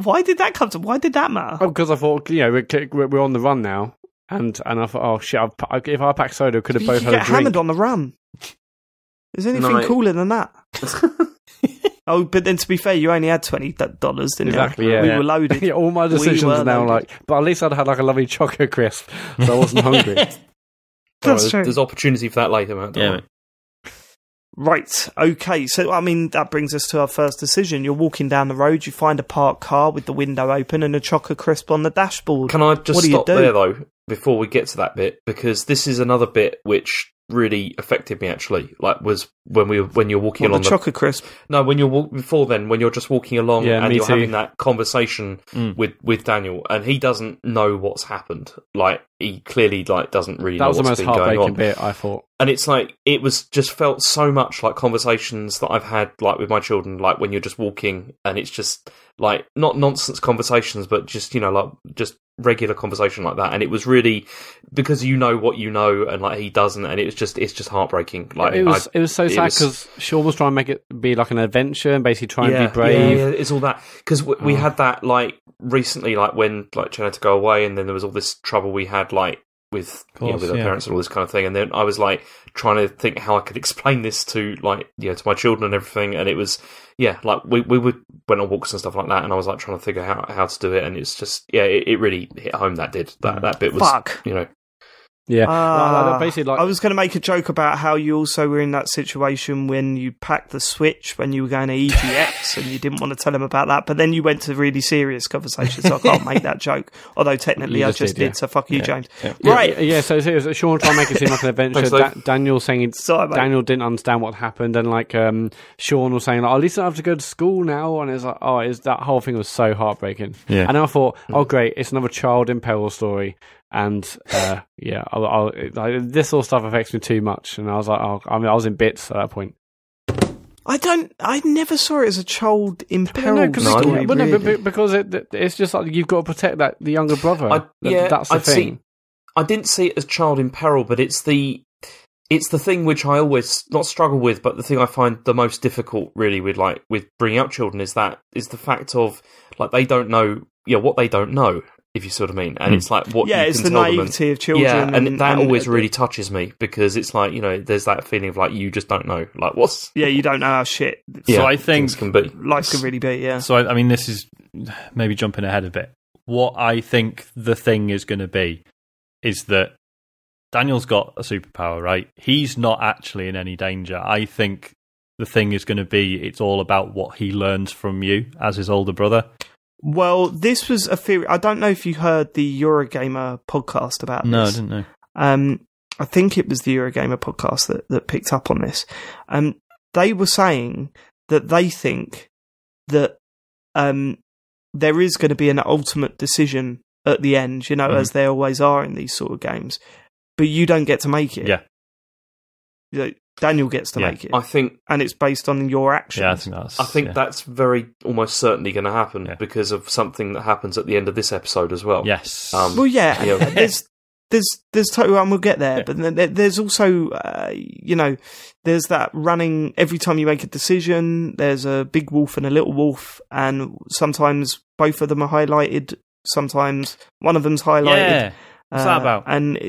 Why did that come to... Why did that matter? Oh, because I thought, we're on the run now, and I thought, oh shit, if I packed soda, could have both had a drink. Get hammered on the run. Is anything cooler than that? Oh, but then to be fair, you only had $20, didn't exactly, you? Yeah. We were loaded. All my decisions now, loaded. but at least I'd had like a lovely chocolate crisp, so I wasn't hungry. That's true. There's opportunity for that later, man. Yeah. Right, okay, so I mean, that brings us to our first decision. You're walking down the road, you find a parked car with the window open and a chocolate crisp on the dashboard. Can I just what stop do you do? there, though, before we get to that bit? Because this is another bit which really affected me, actually. Like, was when you're walking along the chocolate crisp? No, when you're just walking along and you're too. having that conversation with Daniel, and he doesn't know what's happened. Like, he clearly doesn't really know what's been going on. That was the most heartbreaking bit, I thought. And it's like, it was just felt so much like conversations that I've had, like, with my children, like, when you're just walking, and it's just, like, not nonsense conversations, but just, like, just regular conversation like that. And it was really, because you know what you know, and, like, he doesn't, and it's just heartbreaking. Like, it was so sad, because Sean was trying to make it be, like, an adventure, and basically try and be brave. Yeah, it's all that. Because we had that, like, recently, like, when, like, Jen had to go away, and then there was all this trouble we had, like, with our parents and all this kind of thing, and then I was like trying to think how I could explain this to to my children and everything, and it was like we went on walks and stuff like that, and I was like trying to figure out how to do it, and it's just it really hit home. That bit was basically, like, I was going to make a joke about how you also were in that situation when you packed the Switch when you were going to EGX and you didn't want to tell them about that, but then you went to really serious conversations, so I can't make that joke. Although technically I just did, so fuck you, James. Yeah. Right. Yeah, so Sean trying to make it seem like an adventure. Daniel saying Daniel didn't understand what happened, and like Sean was saying, like, at least I have to go to school now, and it's like, that whole thing was so heartbreaking. Yeah. And I thought, oh great, it's another child in peril story. And this sort of stuff affects me too much, and I was like, I was in bits at that point. I never saw it as a child in peril story. Because it's just like you've got to protect the younger brother. That's the thing. I didn't see it as child in peril, but it's the thing which I always not struggle with, but the thing I find the most difficult really with bringing up children is the fact of, like, they don't know what they don't know. If you sort of mean, and it's like what you it's can the tell them, naivety of children, and that always really touches me, because it's like, there's that feeling of like you just don't know, like what's you don't know how shit. So I think life can really be. Yeah. So I mean, this is maybe jumping ahead a bit. What I think the thing is going to be is that Daniel's got a superpower, right? He's not actually in any danger. I think the thing is going to be it's all about what he learns from you as his older brother. Well, this was a theory. I don't know if you heard the Eurogamer podcast about this. No, I didn't know. I think it was the Eurogamer podcast that picked up on this. They were saying that they think that there is going to be an ultimate decision at the end, as there always are in these sort of games, but you don't get to make it. Yeah. Daniel gets to make it. I think, and it's based on your actions. Yeah, I think that's very almost certainly going to happen because of something that happens at the end of this episode as well. Yes. There's total, and we'll get there. But there's also, there's that running every time you make a decision. There's a big wolf and a little wolf, and sometimes both of them are highlighted. Sometimes one of them's highlighted. Yeah. What's that about? And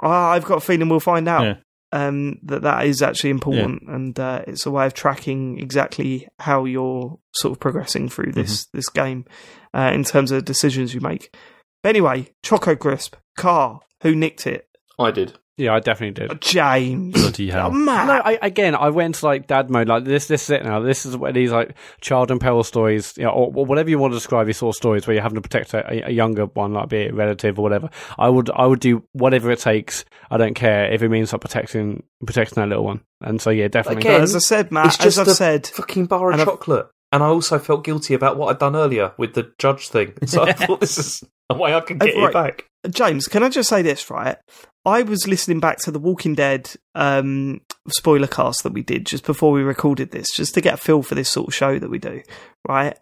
I've got a feeling we'll find out that is actually important, and it's a way of tracking exactly how you're sort of progressing through this game in terms of the decisions you make. But anyway, Choco Crisp, car, who nicked it? I did. Yeah, I definitely did. James. Bloody hell. Oh, man. No, I went to like dad mode. Like this is it now. This is where these like child and peril stories, or whatever you want to describe these sort of stories where you're having to protect a younger one, like be it a relative or whatever. I would do whatever it takes. I don't care if it means like protecting that little one. And so yeah, definitely. Again, as I said, Matt, it's just as I've said, fucking bar of chocolate. And I also felt guilty about what I'd done earlier with the judge thing. So I thought this is a way I can get it back. James, can I just say this, right? I was listening back to the Walking Dead Spoilercast that we did just before we recorded this, just to get a feel for this sort of show that we do, right?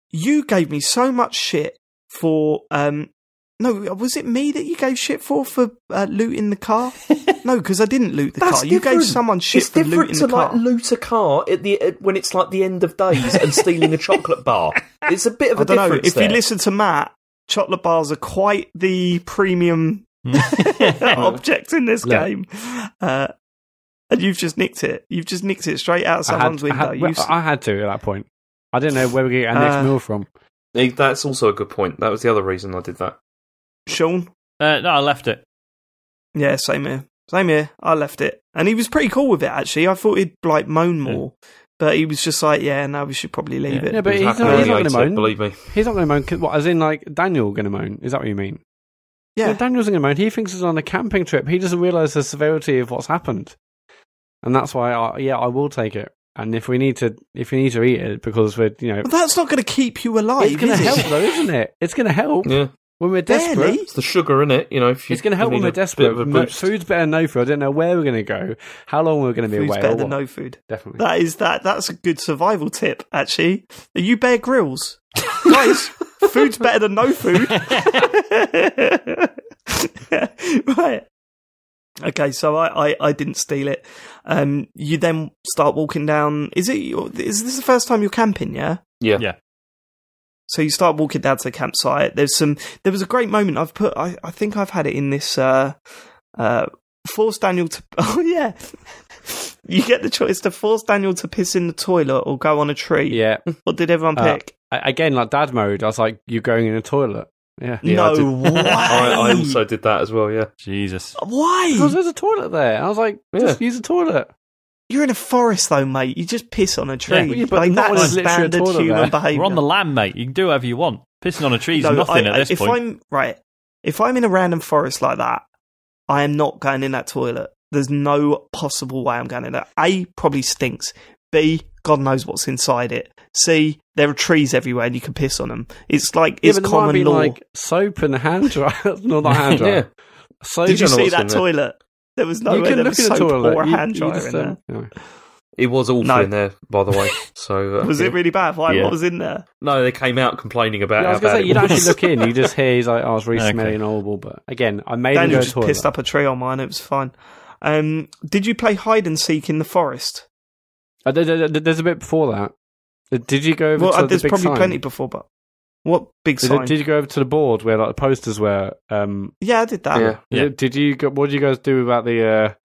You gave me so much shit for... no, was it me that you gave shit for looting the car? No, because I didn't loot the car. You gave someone shit for looting the car. It's different to loot a car when it's like the end of days and stealing a chocolate bar. It's a bit of a difference. I don't know. If you listen to Matt, chocolate bars are quite the premium object in this game. And you've just nicked it. You've just nicked it straight out of someone's window. I had to at that point. I didn't know where we get our next meal from. That's also a good point. That was the other reason I did that. Sean? No, I left it. Yeah, same here. I left it. And he was pretty cool with it, actually. I thought he'd like moan more. But he was just like, no, we should probably leave it. Yeah, but he's not going to moan. Believe me. He's not going to moan. What, as in like Daniel going to moan? Is that what you mean? Yeah. Daniel's going to moan. He thinks he's on a camping trip. He doesn't realise the severity of what's happened. And that's why, I will take it. And if we need to eat it because we're, But that's not going to keep you alive. It's going to help though, isn't it? It's going to help. Yeah. When we're desperate. It's the sugar in it, it's going to help when we're desperate. Food's better than no food. I don't know where we're going to go, how long we're going to be away. Food's better than no food. Definitely. That's a good survival tip, actually. Are you Bear Grylls? Guys, food's better than no food. Right. Okay, so I didn't steal it. You then start walking down. Is this the first time you're camping, yeah? Yeah. So you start walking down to the campsite. There was a great moment I think I've had it in this, force Daniel to, you get the choice to force Daniel to piss in the toilet or go on a tree. Yeah. What did everyone pick? Again, like dad mode, I was like, you going in a toilet. Yeah. No way. I also did that as well, yeah. Jesus. Why? Because there's a toilet there. I was like, just use a toilet. You're in a forest, though, mate. You just piss on a tree. Yeah, but that's standard human behaviour. We're on the land, mate. You can do whatever you want. Pissing on a tree is nothing at this point. If I'm in a random forest like that, I am not going in that toilet. There's no possible way I'm going in there. A, probably stinks. B, God knows what's inside it. C, there are trees everywhere and you can piss on them. It's like, it's common law. Like soap and hand dryer. Not the hand dryer. Yeah. Did you see that toilet? There was no way there was soap or a hand dryer in there. No. It was awful in there, by the way. So was it really bad? Why? Yeah. What was in there? No, they came out complaining about how bad it was. You don't actually look in. You just hear he's like, "Oh, it's really smelly and horrible." But again, I made Daniel him go just toilet. pissed up a tree on mine. It was fine. Did you play hide and seek in the forest? There's a bit before that. Did you go over to the big sign? There's probably plenty before, but what big sign? Did you go over to the board where like the posters were? Yeah, I did that. Yeah. Did you? What did you guys do about the?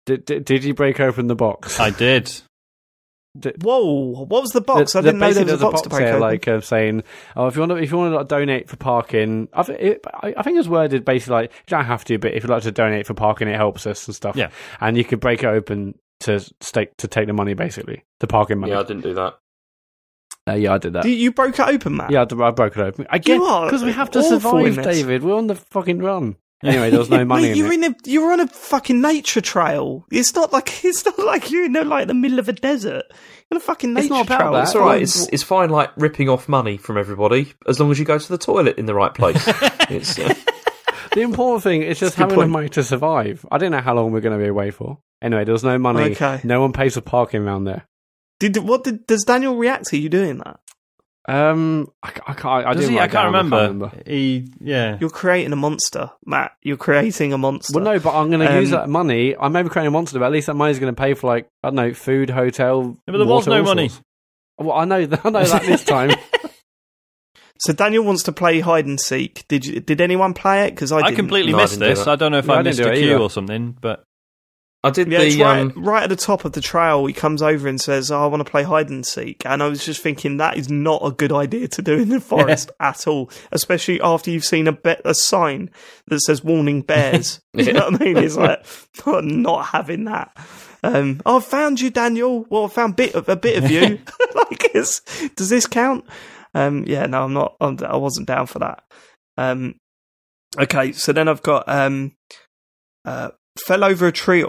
Did you break open the box? I did. Whoa! What was the box? I didn't know there was a box to break open. Like saying, "Oh, if you want to like, donate for parking," I think it was worded basically like, "You don't have to, but if you'd like to donate for parking, it helps us and stuff." Yeah, and you could break it open to take the money, basically the parking money. Yeah, I didn't do that. Yeah, I did that. You broke it open, Matt? Yeah, I broke it open again because we have to survive, David. We're on the fucking run. Anyway, there was no money in it. You're on a fucking nature trail. It's not like you're in the middle of a desert. You're on a fucking nature not about trail. that. It's all right. It's fine, like ripping off money from everybody, as long as you go to the toilet in the right place. The important thing is just having enough money to survive. I didn't know how long we're going to be away for. Anyway, there was no money. Okay. No one pays for parking around there. Does Daniel react to you doing that? I can't remember. You're creating a monster, Matt. You're creating a monster. Well, no, but I'm going to use that money. I may be creating a monster, but at least that money's going to pay for, like, I don't know, food, hotel. Yeah, but there was no money. Well, I know that this time. So Daniel wants to play hide and seek. Did anyone play it? Because I completely missed this. I don't know if I missed a cue or something, but I did. Right at the top of the trail, he comes over and says, I want to play hide and seek. And I was just thinking that is not a good idea to do in the forest at all, especially after you've seen a sign that says warning bears. You know what I mean? It's like, not having that. I found you, Daniel. Well, I found a bit of you. Does this count? No, I'm not. I wasn't down for that. Okay, so then I've got fell over a tree.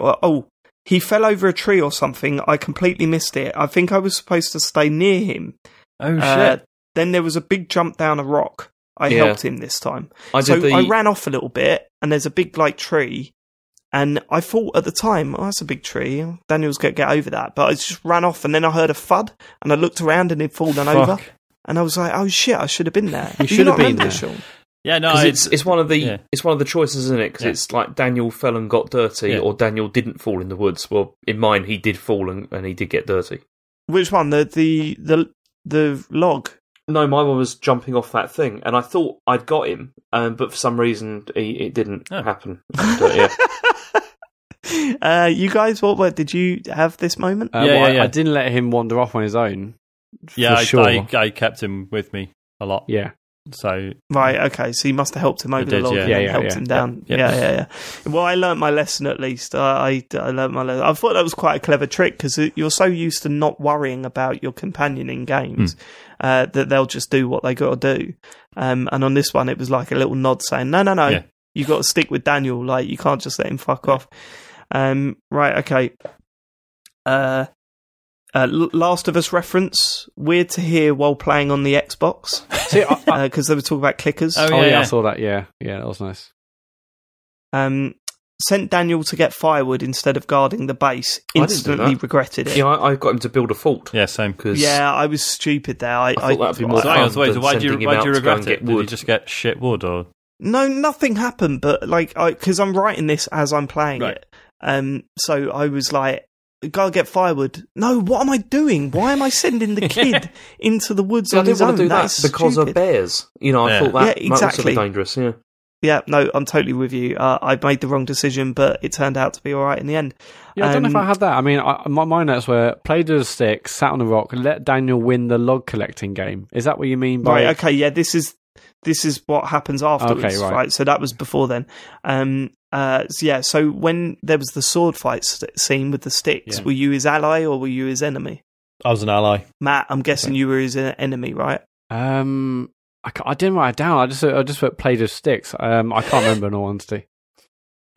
He fell over a tree or something. I completely missed it. I think I was supposed to stay near him. Oh shit! Then there was a big jump down a rock. I helped him this time. I ran off a little bit, and there's a big tree. And I thought at the time, that's a big tree. Daniel's going to get over that. But I just ran off, and then I heard a thud, and I looked around, and he'd fallen over. And I was like, "Oh shit! I should have been there." You should have been there, Sean? Yeah, no, it's one of the choices, isn't it? Because it's like Daniel fell and got dirty, or Daniel didn't fall in the woods. Well, in mine, he did fall and he did get dirty. Which one? The log? No, my one was jumping off that thing, and I thought I'd got him, but for some reason it didn't happen. You guys, what did you have this moment? I didn't let him wander off on his own. Yeah, sure. I kept him with me a lot. Yeah. So right, okay. So you must have helped him over the log and helped him down. Yeah. Well, I learnt my lesson at least. I learnt my lesson. I thought that was quite a clever trick because you're so used to not worrying about your companion in games that they'll just do what they got to do. And on this one, it was like a little nod saying, "No, you got to stick with Daniel. Like you can't just let him fuck off." Right, okay. Last of Us reference. Weird to hear while playing on the Xbox. Because they were talking about clickers. Oh yeah, I saw that. Yeah, that was nice. Sent Daniel to get firewood instead of guarding the base. Instantly regretted it. Yeah, I got him to build a fort. Yeah, same. Yeah, I was stupid there. I thought that'd be more fun. So why do you regret it? Did you just get shit wood or? No, nothing happened. But because I'm writing this as I'm playing it. So I was like, gotta get firewood. No, what am I doing? Why am I sending the kid into the woods on his own? I didn't want to do that because of bears. I thought that was a bit dangerous. Yeah, no, I'm totally with you. I made the wrong decision, but it turned out to be all right in the end. Yeah, I don't know if I had that. I mean, my notes were played with a stick, sat on a rock, let Daniel win the log collecting game. Is that what you mean by? Right. Okay. Yeah. This is what happens afterwards. Okay, right. So that was before then. So when there was the sword fight scene with the sticks, were you his ally or were you his enemy? I was an ally. Matt, I'm guessing you were his enemy, right? I didn't write it down. I just played with sticks. I can't remember in all honesty.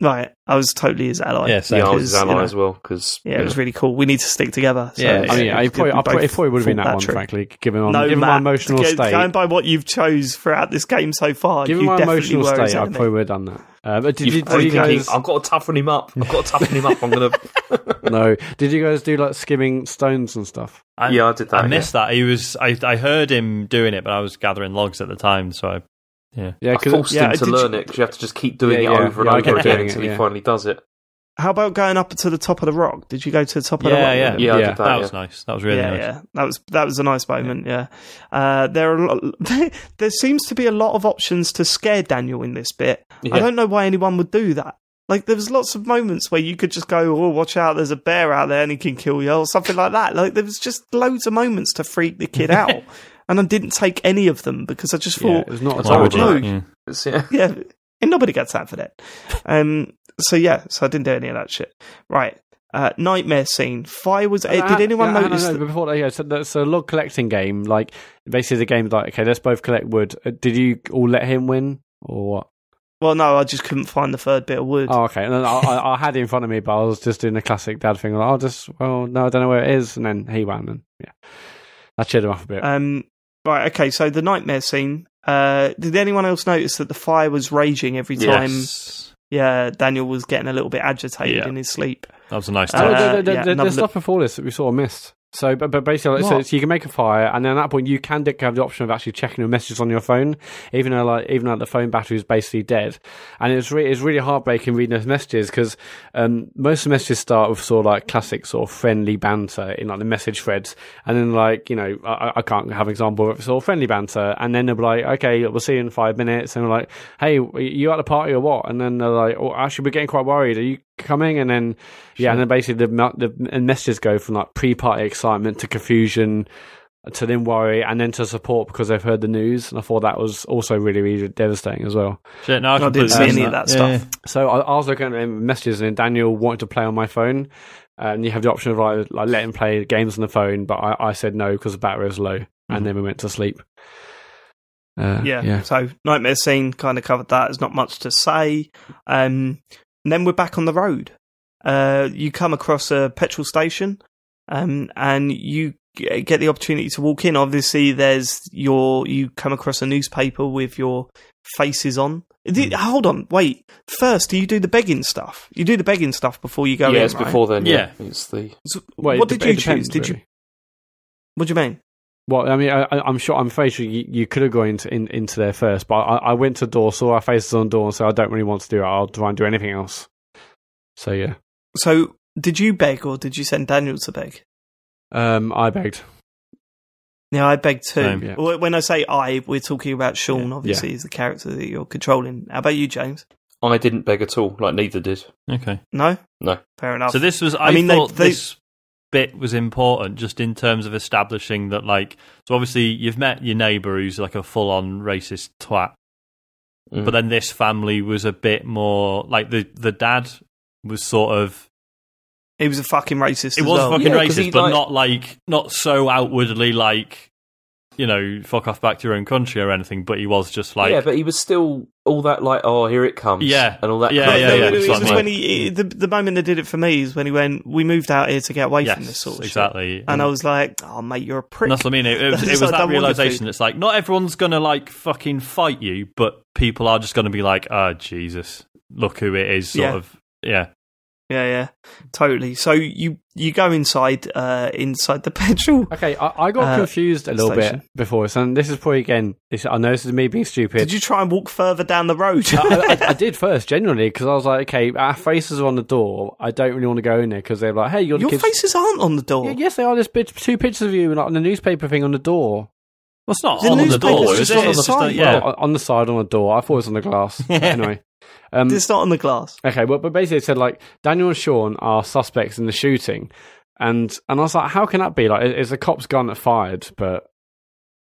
Right, I was totally his ally. Yeah, I was his ally as well because it was really cool. We need to stick together. So it probably would have been that one, frankly, given my emotional state. Going by what you've chose throughout this game so far, given my emotional state, I probably would have done that. But did you guys? I've got to toughen him up. I'm gonna. No, did you guys do like skimming stones and stuff? I did that. I missed that. I heard him doing it, but I was gathering logs at the time, so. I forced him to learn it because you have to just keep doing it over and over again until he finally does it. How about going up to the top of the rock? Did you go to the top of the rock? I did that. That was nice. That was really nice. Yeah, that was a nice moment. Yeah, there seems to be a lot of options to scare Daniel in this bit. I don't know why anyone would do that. Like there was lots of moments where you could just go, "Oh, watch out! There's a bear out there and he can kill you," or something like that. Like there was just loads of moments to freak the kid out. And I didn't take any of them because I just thought it was not and nobody gets that for that. So I didn't do any of that shit. Right, nightmare scene. Fire was. Did anyone notice? Before that, so log collecting game. Like basically, the game's like, okay, let's both collect wood. Did you all let him win or what? Well, no, I just couldn't find the third bit of wood. Oh, okay. And then I had it in front of me, but I was just doing the classic dad thing. Like, no, I don't know where it is. And then he ran, and that cheered him off a bit. Right, okay, so the nightmare scene. Did anyone else notice that the fire was raging every time? Yes. Yeah, Daniel was getting a little bit agitated in his sleep. That was a nice touch. There's stuff before this that we sort of missed. So, but basically, so you can make a fire, and then at that point, you can have the option of actually checking your messages on your phone, even though the phone battery is basically dead. And it's really heartbreaking reading those messages because most of the messages start with sort of like classic sort of friendly banter in like the message threads, and then like I can't have an example of sort of friendly banter, and then they'll be like, okay, we'll see you in 5 minutes, and we're like, hey, you at the party or what? And then they're like, oh, actually, we're getting quite worried. Are you coming? And then and then basically the messages go from like pre-party excitement to confusion to then worry and then to support because they've heard the news. And I thought that was also really, really devastating as well. Shit, no, I didn't see any of that stuff. Yeah. So I was looking at messages, and Daniel wanted to play on my phone, and you have the option of like let him play games on the phone, but I said no because the battery was low, and then we went to sleep. So nightmare scene kind of covered that. There's not much to say. And then we're back on the road. You come across a petrol station, and you get the opportunity to walk in. Obviously, you come across a newspaper with your faces on. Hold on, wait. First, do you do the begging stuff? You do the begging stuff before you go in, it's right? before then. Yeah. It's the. So, what did you choose? What do you mean? Well, I mean, I'm afraid sure you could have gone into there first, but I went to the door, saw our faces on the door, and said, I don't really want to do it. I'll try and do anything else. So, yeah. So, did you beg, or did you send Daniel to beg? I begged. Yeah, I begged too. Same, yeah. When I say we're talking about Sean, obviously, he's the character that you're controlling. How about you, James? I didn't beg at all. Like, neither did. Okay. No? No. Fair enough. So this was, I thought this bit was important just in terms of establishing that, like, so obviously you've met your neighbour who's like a full-on racist twat, but then this family was a bit more, like, the dad was sort of... He was a fucking racist. It was well. fucking racist, he, but like, not so outwardly like, fuck off back to your own country or anything. But he was just like, but he was still all that like, oh, here it comes, and all that. It was like, when the moment that did it for me is when he went, we moved out here to get away from this sort of exactly. shit. And I was like, oh mate, you're a prick. And that's what I mean. It was that realization. It's like not everyone's gonna like fucking fight you, but people are just gonna be like, oh Jesus, look who it is. Sort of. Yeah, totally. So you go inside the petrol. Okay, I got confused a little bit before, so this is probably again. I know this is me being stupid. Did you try and walk further down the road? I did first, genuinely, because I was like, okay, our faces are on the door. I don't really want to go in there because they're like, hey, your faces aren't on the door. Yeah, yes, they are. There's two pictures of you like on the newspaper thing on the door. Well, it's not the on the door. It's on the side. On the side on the door. I thought it was on the glass. Anyway. It's not on the glass. Okay, but basically it said like Daniel and Sean are suspects in the shooting, and I was like, how can that be? Like, it's a cop's gun that fired, but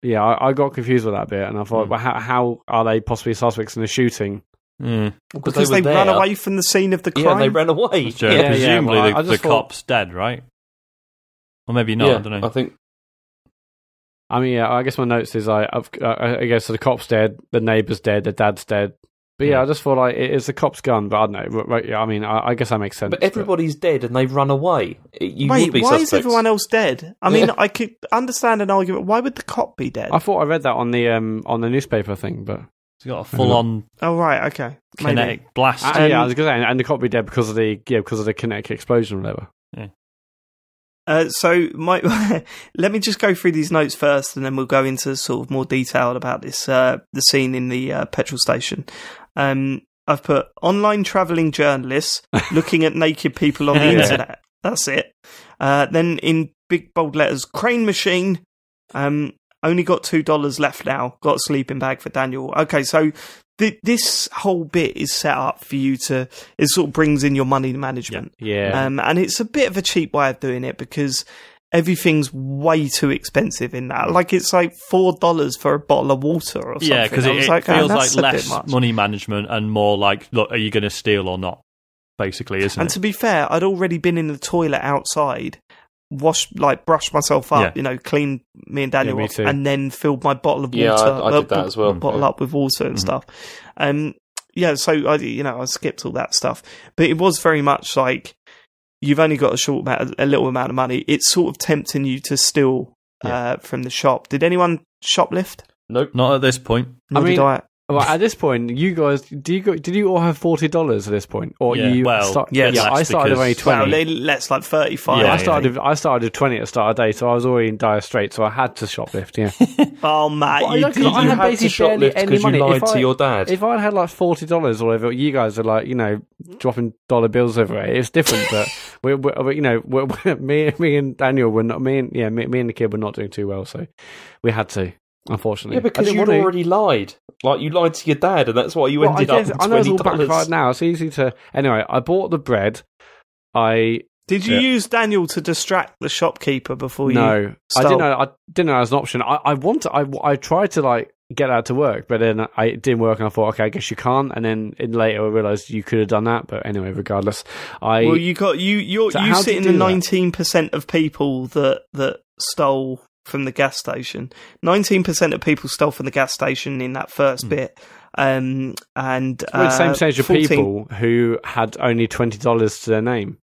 yeah, I got confused with that bit, and I thought, well, how are they possibly suspects in the shooting? Because they ran away from the scene of the crime. Yeah, they ran away. Presumably the cop's dead, right? Or maybe not. I don't know. I think. I mean, I guess my notes is I guess the cop's dead, the neighbour's dead, the dad's dead. But yeah, I just thought like it's the cop's gun, but I don't know. Right, yeah, I mean, I guess that makes sense. But everybody's dead and they've run away. Wait, why is everyone else dead? I mean, I could understand an argument. Why would the cop be dead? I thought I read that on the newspaper thing, but he's got a full-on. Oh right, okay. Kinetic blast. Yeah, I was going to say, and the cop be dead because of the kinetic explosion or whatever. Yeah. So let me just go through these notes first, and then we'll go into sort of more detail about this the scene in the petrol station. I've put online travelling journalists looking at naked people on the internet. That's it. Then in big bold letters, crane machine. Only got $2 left now. Got a sleeping bag for Daniel. Okay, so this whole bit is set up for you to. It sort of brings in your money management. Yeah. And it's a bit of a cheap way of doing it because everything's way too expensive in that. Like it's like $4 for a bottle of water or something. Yeah, because it feels like less money management and more like, look, are you going to steal or not? Basically, isn't it? And to be fair, I'd already been in the toilet outside. Brushed myself up, cleaned me and Daniel off, and then filled my bottle of water. Yeah, I did that as well. Bottle up with water and stuff. yeah, so I skipped all that stuff, but it was very much like you've only got a little amount of money. It's sort of tempting you to steal from the shop. Did anyone shoplift? Nope, not at this point. Well, at this point, you guys, did you all have $40 at this point, or I started with only 20. Well, let's like 35. Yeah, I started with 20 at the start of the day, so I was already in dire straits, so I had to shoplift. Yeah. Oh, Matt, you had to shoplift because you lied to your dad. If I had like $40 or whatever, you guys are like, dropping dollar bills over it. It's different, but me and Daniel were not. Me and the kid were not doing too well, so we had to. Unfortunately, yeah, because you'd already lied. Like you lied to your dad, and that's why you ended up with $20. I know it's all backfired now. It's easy to. Anyway, I bought the bread. Did you use Daniel to distract the shopkeeper before you? No, stole? I didn't know as an option. I tried to like get that to work, but then it didn't work, and I thought, okay, I guess you can't. And then later I realised you could have done that. But anyway, regardless, you sit in the 19% of people that stole from the gas station. 19% of people stole from the gas station in that first bit. And the same percentage of people who had only $20 to their name.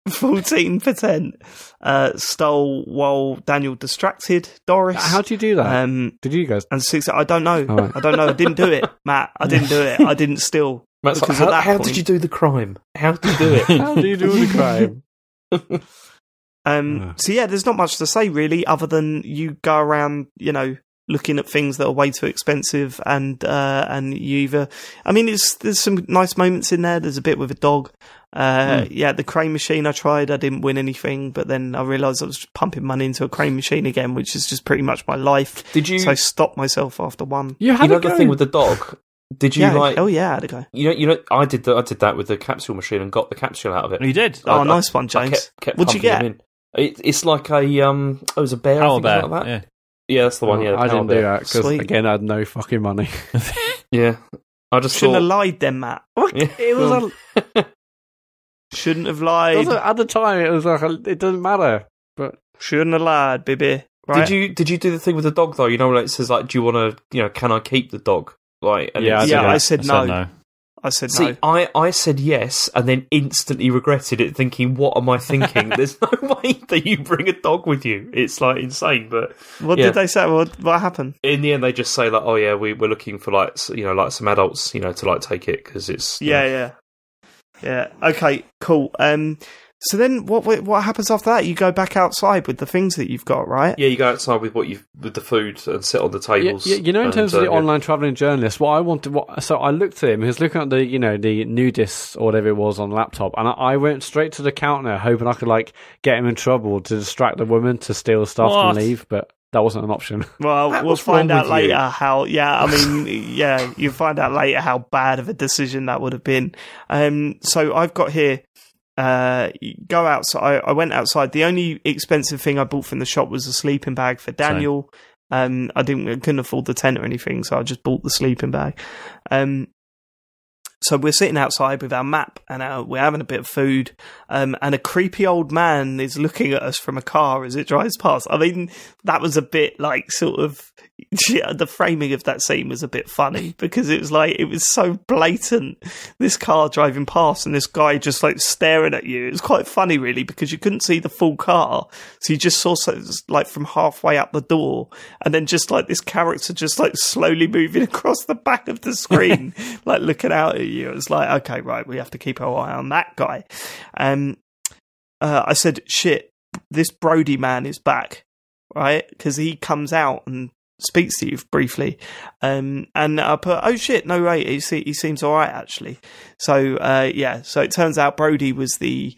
14% stole while Daniel distracted Doris. How do you do that? Did you guys? And 6, I don't know. Right. I don't know. I didn't do it, Matt. I didn't do it. I didn't steal. Matt's like, how did you do the crime? How did you do it? How do you do the crime? So yeah, there's not much to say really, other than you go around, looking at things that are way too expensive, and you either, there's some nice moments in there. There's a bit with a dog. The crane machine I tried, I didn't win anything, but then I realised I was pumping money into a crane machine again, which is just pretty much my life. Did you? So I stopped myself after one. You know the thing with the dog. Did you like? Oh yeah, I had a go. I did that with the capsule machine and got the capsule out of it. You did? Nice one, James. What'd you get? It's like it was a bear. Power bear. Like that. Yeah, that's the one. Yeah, I didn't do that because again I had no fucking money. Yeah, I just shouldn't have lied then, Matt. Yeah. It was shouldn't have lied. At the time, it was like it doesn't matter, but shouldn't have lied, baby. Right? Did you do the thing with the dog though? Like it says like, do you want to? Can I keep the dog? Like, I said no. I said no. See, I said yes, and then instantly regretted it, thinking, "What am I thinking? There's no way that you bring a dog with you. It's like insane." But what did they say? What happened? In the end, they just say like, "Oh yeah, we're looking for like some adults, to like take it because it's yeah." Okay, cool. So then, what happens after that? You go back outside with the things that you've got, right? Yeah, you go outside with with the food and sit on the tables. Yeah, in terms of the online travelling journalist, what I wanted, so I looked at him. He was looking at the the nudists or whatever it was on the laptop, and I went straight to the counter, hoping I could like get him in trouble to distract the woman to steal stuff and leave, but that wasn't an option. Well, we'll find out later how. Yeah, you find out later how bad of a decision that would have been. So I've got here. Go outside. I went outside. The only expensive thing I bought from the shop was a sleeping bag for Daniel. I couldn't afford the tent or anything, so I just bought the sleeping bag. So we're sitting outside with our map and we're having a bit of food, and a creepy old man is looking at us from a car as it drives past. That was a bit like sort of the framing of that scene was a bit funny because it was so blatant. This car driving past and this guy just like staring at you. It was quite funny really because you couldn't see the full car, so you just saw like from halfway up the door, and then just like this character just like slowly moving across the back of the screen, like looking out at you. It was like, okay, right, we have to keep our eye on that guy. I said, shit, this Brody man is back, right? Because he comes out and speaks to you briefly, and I put, oh shit, no way, he seems all right actually. So so it turns out Brody was the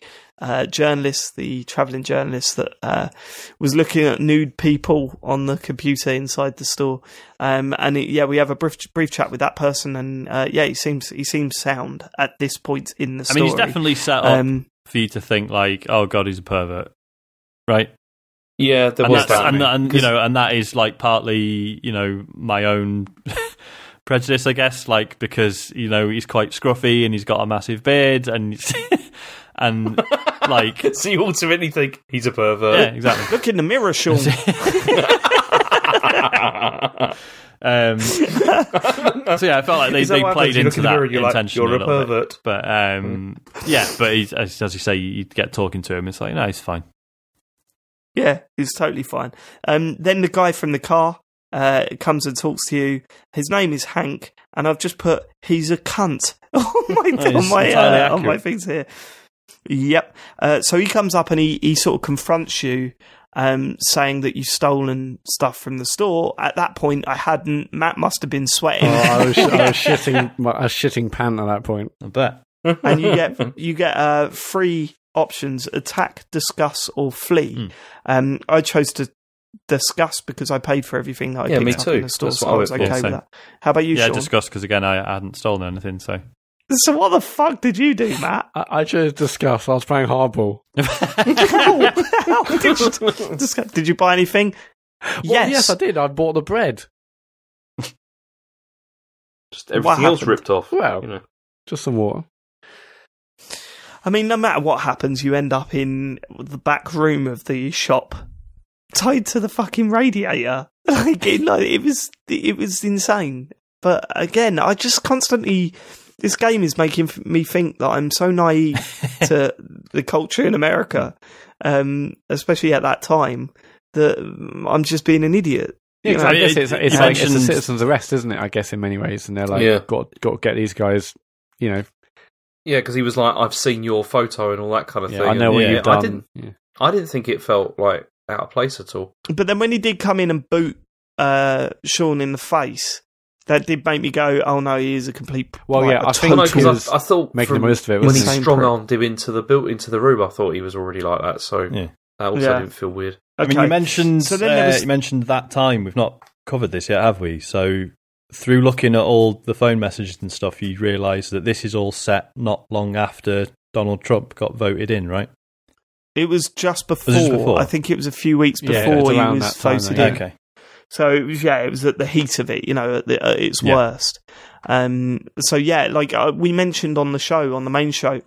journalist, the travelling journalist that was looking at nude people on the computer inside the store, and we have a brief chat with that person, and he seems sound at this point in the story. He's definitely set up for you to think like, oh god, he's a pervert, right? Yeah, there was that. And that is like partly, my own prejudice, I guess, like because he's quite scruffy and he's got a massive beard and and like so you ultimately think he's a pervert. Yeah, exactly. Look in the mirror, Sean. So yeah, I felt like they played into that intentionally. You're a pervert. Bit. But but he's, as you say, you get talking to him. It's like, no, he's fine. Yeah, he's totally fine. Then the guy from the car comes and talks to you. His name is Hank, and I've just put he's a cunt on my things here. Yep. So he comes up and he sort of confronts you, saying that you've stolen stuff from the store. At that point, I hadn't. Matt must have been sweating. I was shitting pant at that point. I bet. And you get 3 options: attack, discuss, or flee. I chose to discuss because I paid for everything that I picked up in the store, so I was okay with that. How about you, Sean? Discuss, because again, I hadn't stolen anything, so... So what the fuck did you do, Matt? I chose discuss. I was playing hardball. Did you buy anything? Well, yes, I did. I bought the bread. Just everything else ripped off. Well, just some water. I mean, no matter what happens, you end up in the back room of the shop, tied to the fucking radiator. It was insane. But again, I just constantly... This game is making me think that I'm so naive to the culture in America, especially at that time, that I'm just being an idiot. Yeah, exactly. I guess it's like it's a citizen's arrest, isn't it? I guess in many ways, and they're like, got to get these guys, Yeah, because he was like, I've seen your photo and all that kind of thing. I know what you've done. I didn't think it felt like out of place at all. But then when he did come in and boot Sean in the face, that did make me go, "Oh no, he is a complete." Well, yeah, I think because I thought making the most of it when he strong-armed him into the room. I thought he was already like that, so that also didn't feel weird. Okay. I mean, you mentioned you mentioned that time. We've not covered this yet, have we? So through looking at all the phone messages and stuff, you realise that this is all set not long after Donald Trump got voted in, right? It was just before. I think it was a few weeks before he was voted in. Okay. So it was at the heat of it, at its worst. We mentioned on the main show,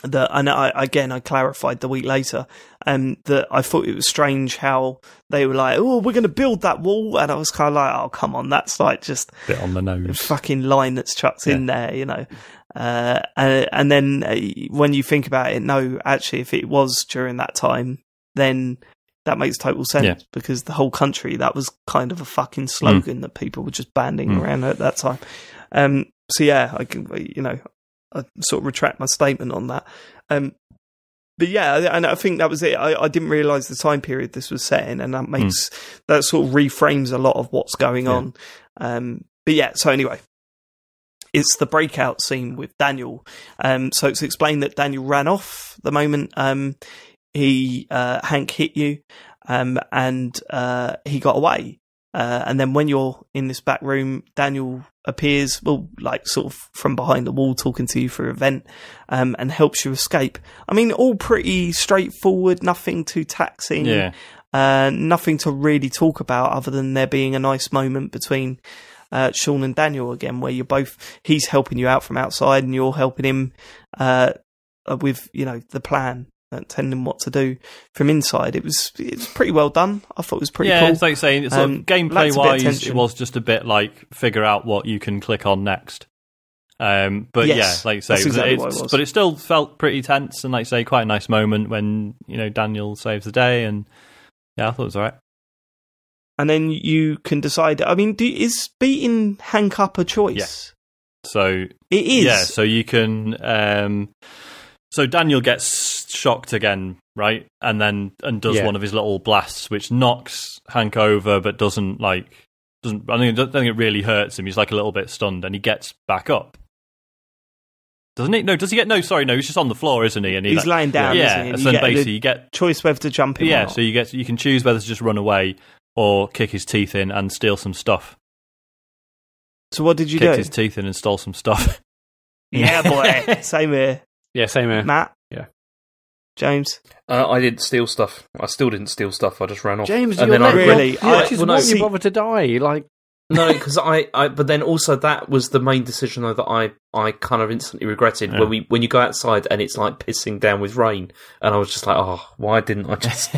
that, and I clarified the week later, that I thought it was strange how they were like, "Oh, we're going to build that wall," and I was kind of like, "Oh, come on, that's like just bit on the nose, fucking line that's chucked in there," And then when you think about it, no, actually, if it was during that time, then that makes total sense because the whole country, that was kind of a fucking slogan that people were just banding around at that time. I can, I sort of retract my statement on that. But yeah, and I think that was it. I didn't realise the time period this was set in, and that makes that sort of reframes a lot of what's going on. But yeah, so anyway, it's the breakout scene with Daniel. So it's explained that Daniel ran off the moment Hank hit you, and he got away. And then when you're in this back room, Daniel appears, sort of from behind the wall, talking to you through a vent, and helps you escape. I mean, all pretty straightforward, nothing too taxing, nothing to really talk about other than there being a nice moment between Sean and Daniel again, where he's helping you out from outside and you're helping him with, the plan. Telling him what to do from inside. It's pretty well done. I thought it was pretty cool. Yeah, it's like saying, gameplay wise, it was just a bit like figure out what you can click on next. But yes, like you say, but it still felt pretty tense and, like you say, quite a nice moment when Daniel saves the day, and I thought it was alright. And then you can decide. I mean, is beating Hank up a choice? Yeah. So it is. Yeah. So you can. So Daniel gets shocked again, right? And does one of his little blasts, which knocks Hank over, but doesn't. I don't think it really hurts him. He's like a little bit stunned, and he gets back up. Doesn't he? No, does he get? No, sorry, no. He's just on the floor, isn't he? And he's lying down. Yeah. Isn't he? So basically, you get choice whether to jump him. Yeah. So you can choose whether to just run away or kick his teeth in and steal some stuff. So what did you do? Kicked his teeth in and stole some stuff. Yeah, boy. Same here. Yeah, same here. Matt? Yeah. James? I didn't steal stuff. I still didn't steal stuff. I just ran off. James, and you're then really? You bother to die? No, because but then also that was the main decision though that I kind of instantly regretted when you go outside and it's like pissing down with rain, and I was just like, oh, why didn't I just?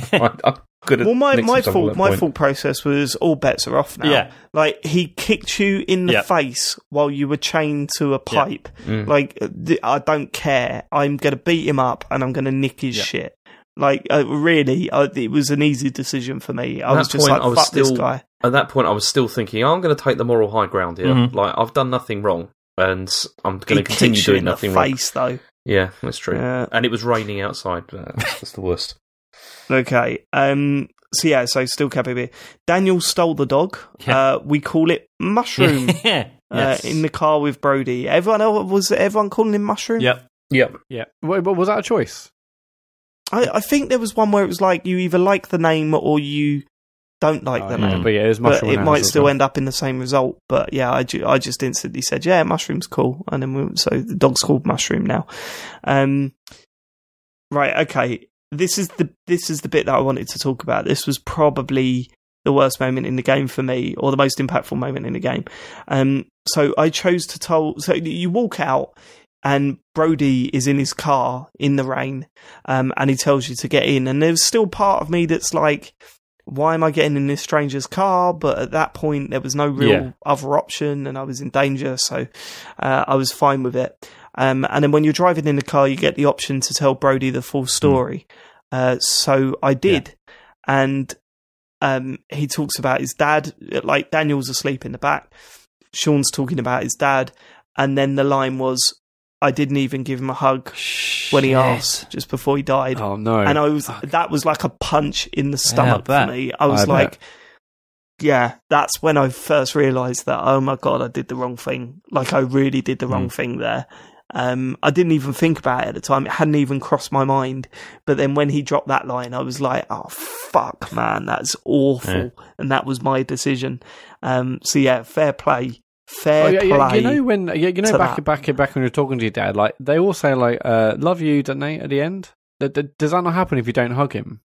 Could have Well, my nicked himself at that point. thought process was all bets are off now. Yeah. Like, he kicked you in the face while you were chained to a pipe. Like, I don't care. I'm going to beat him up and I'm going to nick his shit. Like, really, it was an easy decision for me. I was just like, fuck this guy. At that point, I was still thinking, I'm going to take the moral high ground here. Like, I've done nothing wrong, and I'm going to continue doing nothing wrong. Face, though. Yeah, that's true. And it was raining outside. That's the worst. Okay. So still KPB. Daniel stole the dog. Yeah. We call it Mushroom. Yes. In the car with Brody. Was everyone calling him Mushroom? Yep. Yeah. But was that a choice? I think there was one where it was like you either like the name or you don't like the name. But yeah, it was Mushroom. But it might still end up in the same result. But yeah, I just instantly said, yeah, Mushroom's cool. And then so the dog's called Mushroom now. Right, okay. This is the bit that I wanted to talk about. This was probably the worst moment in the game for me, or the most impactful moment in the game. So I chose to tell. So you walk out, and Brody is in his car in the rain, and he tells you to get in. And there's still part of me that's like, why am I getting in this stranger's car? But at that point, there was no real other option, and I was in danger, so I was fine with it. And then when you're driving in the car, you get the option to tell Brody the full story. So I did. And he talks about his dad. Like, Daniel's asleep in the back. Sean's talking about his dad. And then the line was, I didn't even give him a hug when he asked, just before he died. Oh, no. And that was like a punch in the stomach for me. I was like, yeah, that's when I first realised that, oh my God, I did the wrong thing. Like, I really did the wrong thing there. I didn't even think about it at the time. It hadn't even crossed my mind. But then when he dropped that line, I was like, oh, fuck, man, that's awful. Yeah. And that was my decision. So yeah, fair play. Fair play. You know when back when you're talking to your dad, like, they all say, like, love you, don't they, at the end? Does that not happen if you don't hug him?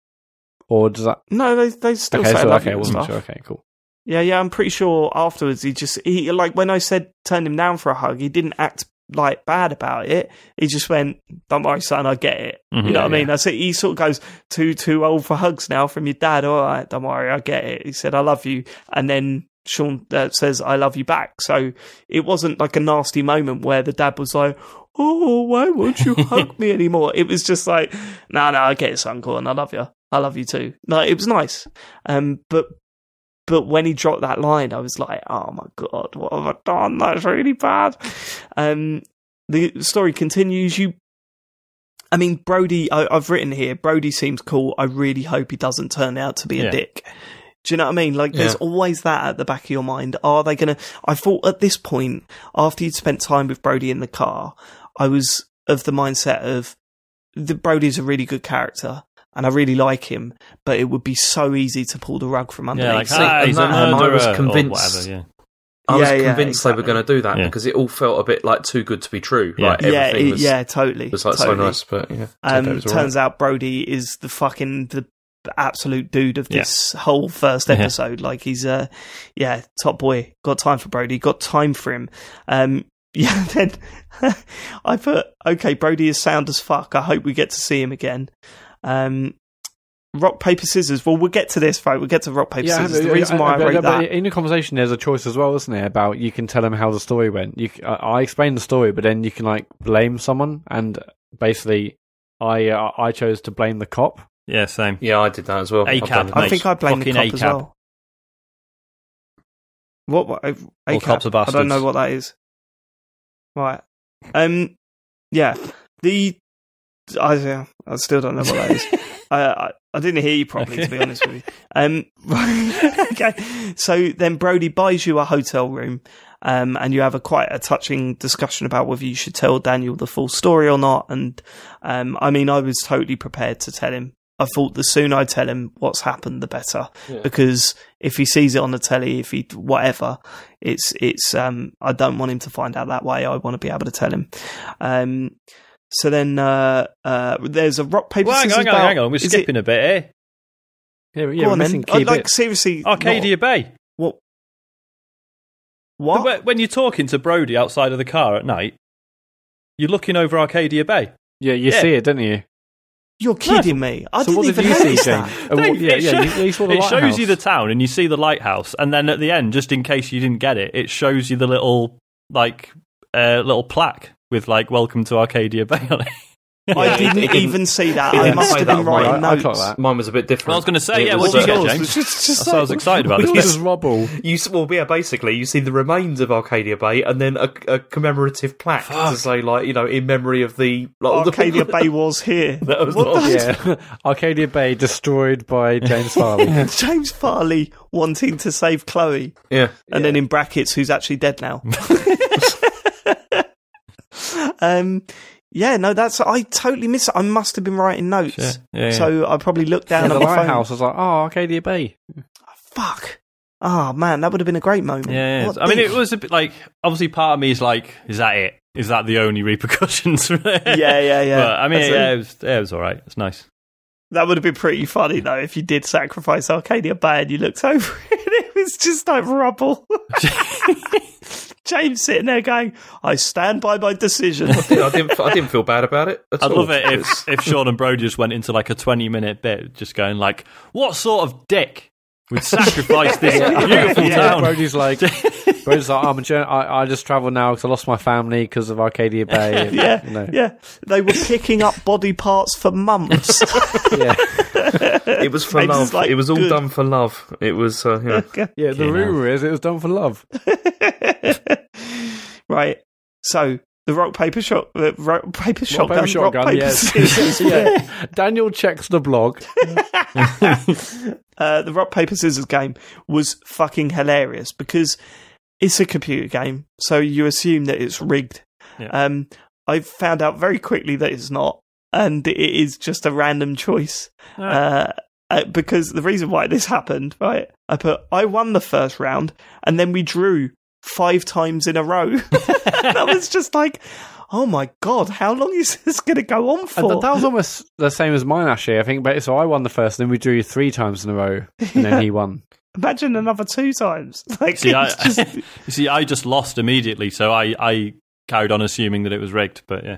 Or does that... No, they still say love you. I wasn't sure. Okay, cool. Yeah, I'm pretty sure afterwards he like, when I said turn him down for a hug, he didn't act like bad about it. He just went, don't worry, son, I get it. You know what I mean? That's it. He sort of goes, too old for hugs now from your dad. All right, don't worry, I get it. He said, I love you. And then Sean says, I love you back. So it wasn't like a nasty moment where the dad was like, oh, why won't you hug me anymore? It was just like, no, I get it, son, Gordon, I love you. I love you too. No, it was nice. But when he dropped that line, I was like, oh my God, what have I done? That's really bad. The story continues. Brody, I've written here, Brody seems cool. I really hope he doesn't turn out to be a dick. Do you know what I mean? Like, there's always that at the back of your mind. Are they going to... I thought at this point, after you'd spent time with Brody in the car, I was of the mindset of, Brody's a really good character. And I really like him, but it would be so easy to pull the rug from underneath. He's a murderer, I was convinced. Whatever, I was convinced they were going to do that because it all felt a bit like too good to be true. Yeah. Like, everything was, totally. Was like totally. so nice, but turns out Brody is the absolute dude of this whole first episode. Like, he's top boy. Got time for Brody. Got time for him. Then I put, okay, Brody is sound as fuck. I hope we get to see him again. Rock, paper, scissors. Well, we'll get to this, right? We'll get to rock, paper, scissors. The reason why I wrote that... In the conversation, there's a choice as well, isn't there? About, you can tell them how the story went. I explained the story, but then you can, like, blame someone. And basically, I chose to blame the cop. Yeah, same. Yeah, I did that as well. ACAB. I think I blamed the cop as well. What? All cops are bastards. I don't know what that is. Right. Yeah. I still don't know what that is. I didn't hear you properly, to be honest with you. Okay. So then Brody buys you a hotel room, and you have quite a touching discussion about whether you should tell Daniel the full story or not. And I was totally prepared to tell him. I thought the sooner I tell him what's happened, the better. Yeah. Because if he sees it on the telly, whatever, it's I don't want him to find out that way. I want to be able to tell him. So then there's a rock, paper, scissors. Hang on. We're skipping a bit here. Yeah, we're missing key bits. Seriously, Arcadia Bay. What? When you're talking to Brody outside of the car at night, you're looking over Arcadia Bay. Yeah, you see it, don't you? You're kidding me. I So what didn't did even you see, notice James? that. You saw the It lighthouse. shows you the town, and you see the lighthouse, and then at the end, just in case you didn't get it, it shows you the little little plaque with like "Welcome to Arcadia Bay" on it. I didn't even see that. it I didn't must say have that been on mine. writing I notes. clocked that. Mine was a bit different. I was going to say, It yeah, was, what did you get, yours James? was just That's what I was excited about. It was rubble. Basically, you see the remains of Arcadia Bay, and then a commemorative plaque to say, like, in memory of the Arcadia Bay was here. That was What not- Yeah, Arcadia Bay destroyed by James Farley. James Farley wanting to save Chloe, Yeah, and then in brackets, who's actually dead now. Yeah, no, I totally missed it. I must have been writing notes. Sure. Yeah. So I probably looked down And at the my lighthouse was like, oh, Arcadia Bay. phone. Fuck. Oh, man, that would have been a great moment. Yeah, What I mean, the- it was a bit like, obviously part of me is like, is that it? Is that the only repercussions from it? Yeah. But I mean, That's it was all right. It's nice. That would have been pretty funny, though, if you did sacrifice Arcadia Bay and you looked over and it was just like rubble. James sitting there going, I stand by my decision. I didn't feel bad about it at I'd all. love it if Sean and Brody just went into like a 20-minute bit, just going like, what sort of dick would sacrifice this beautiful town? Brody's like, I just travel now because I lost my family because of Arcadia Bay. And, Yeah, you know. yeah. They were picking up body parts for months. Yeah. It was for James love. is like, it was all good. done for love. It was, Yeah, the rumour is it was done for love. Right. So the rock paper shotgun. Yes. Scissors. Yeah. Daniel checks the blog. The rock paper scissors game was fucking hilarious because it's a computer game, so you assume that it's rigged. Yeah. I found out very quickly that it's not, and it is just a random choice. Because the reason why this happened, right? I won the first round, and then we drew 5 times in a row. And I was just like, oh my god, how long is this going to go on for? And that was almost the same as mine, actually, I think. But so I won the first, then we drew 3 times in a row, and then he won. Imagine another 2 times. Like, See, it's just, I just lost immediately, so I carried on assuming that it was rigged, but yeah.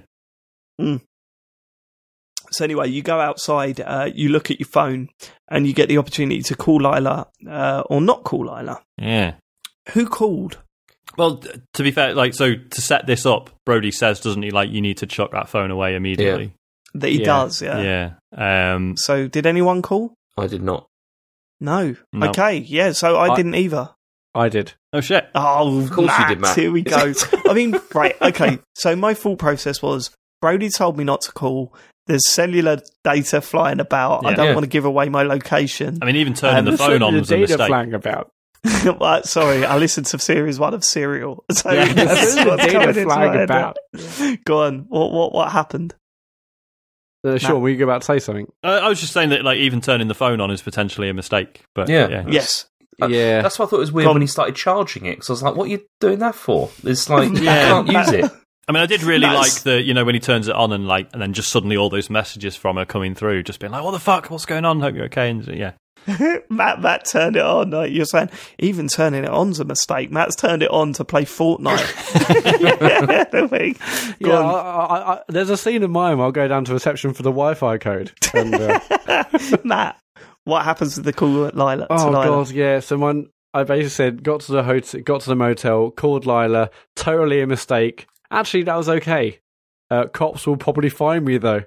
So anyway, you go outside, you look at your phone, and you get the opportunity to call Lila or not call Lila. Yeah. Who called? Well, to be fair, like, so to set this up, Brody says, doesn't he, like, you need to chuck that phone away immediately. That he does, yeah. Yeah. So did anyone call? I did not. No. No. Okay, yeah, so I didn't either. I did. Oh, shit. Oh, Of course you did, Matt. Here we go. I mean, right, okay. So my thought process was, Brody told me not to call. There's cellular data flying about. I Yeah. don't want to give away my location. I mean, even turning the phone on The was a data mistake. flying about. Well, sorry, I listened to series 1 of Serial. So Yeah. that's The what's data coming into my flying head. about. Go on. What happened? Sure, were you about to say something? I was just saying that, like, even turning the phone on is potentially a mistake. But Yeah. Yes. Yeah. That's why I thought it was weird Gone. when he started charging it. Because I was like, what are you doing that for? It's like, Yeah. I can't use it. I mean, I did really That's- like the, when he turns it on and then just suddenly all those messages from her coming through, just being like, what the fuck? What's going on? Hope you're okay. And yeah. Matt turned it on. Like you're saying, even turning it on's a mistake. Matt's turned it on to play Fortnite. Go on. I, there's a scene in mine where I'll go down to reception for the Wi-Fi code. And, Matt, what happens with the call at Lila? oh to Lila? god, yeah. So I basically said, got to the hotel, got to the motel, called Lila. Totally a mistake. Actually, that was okay. Cops will probably find me though.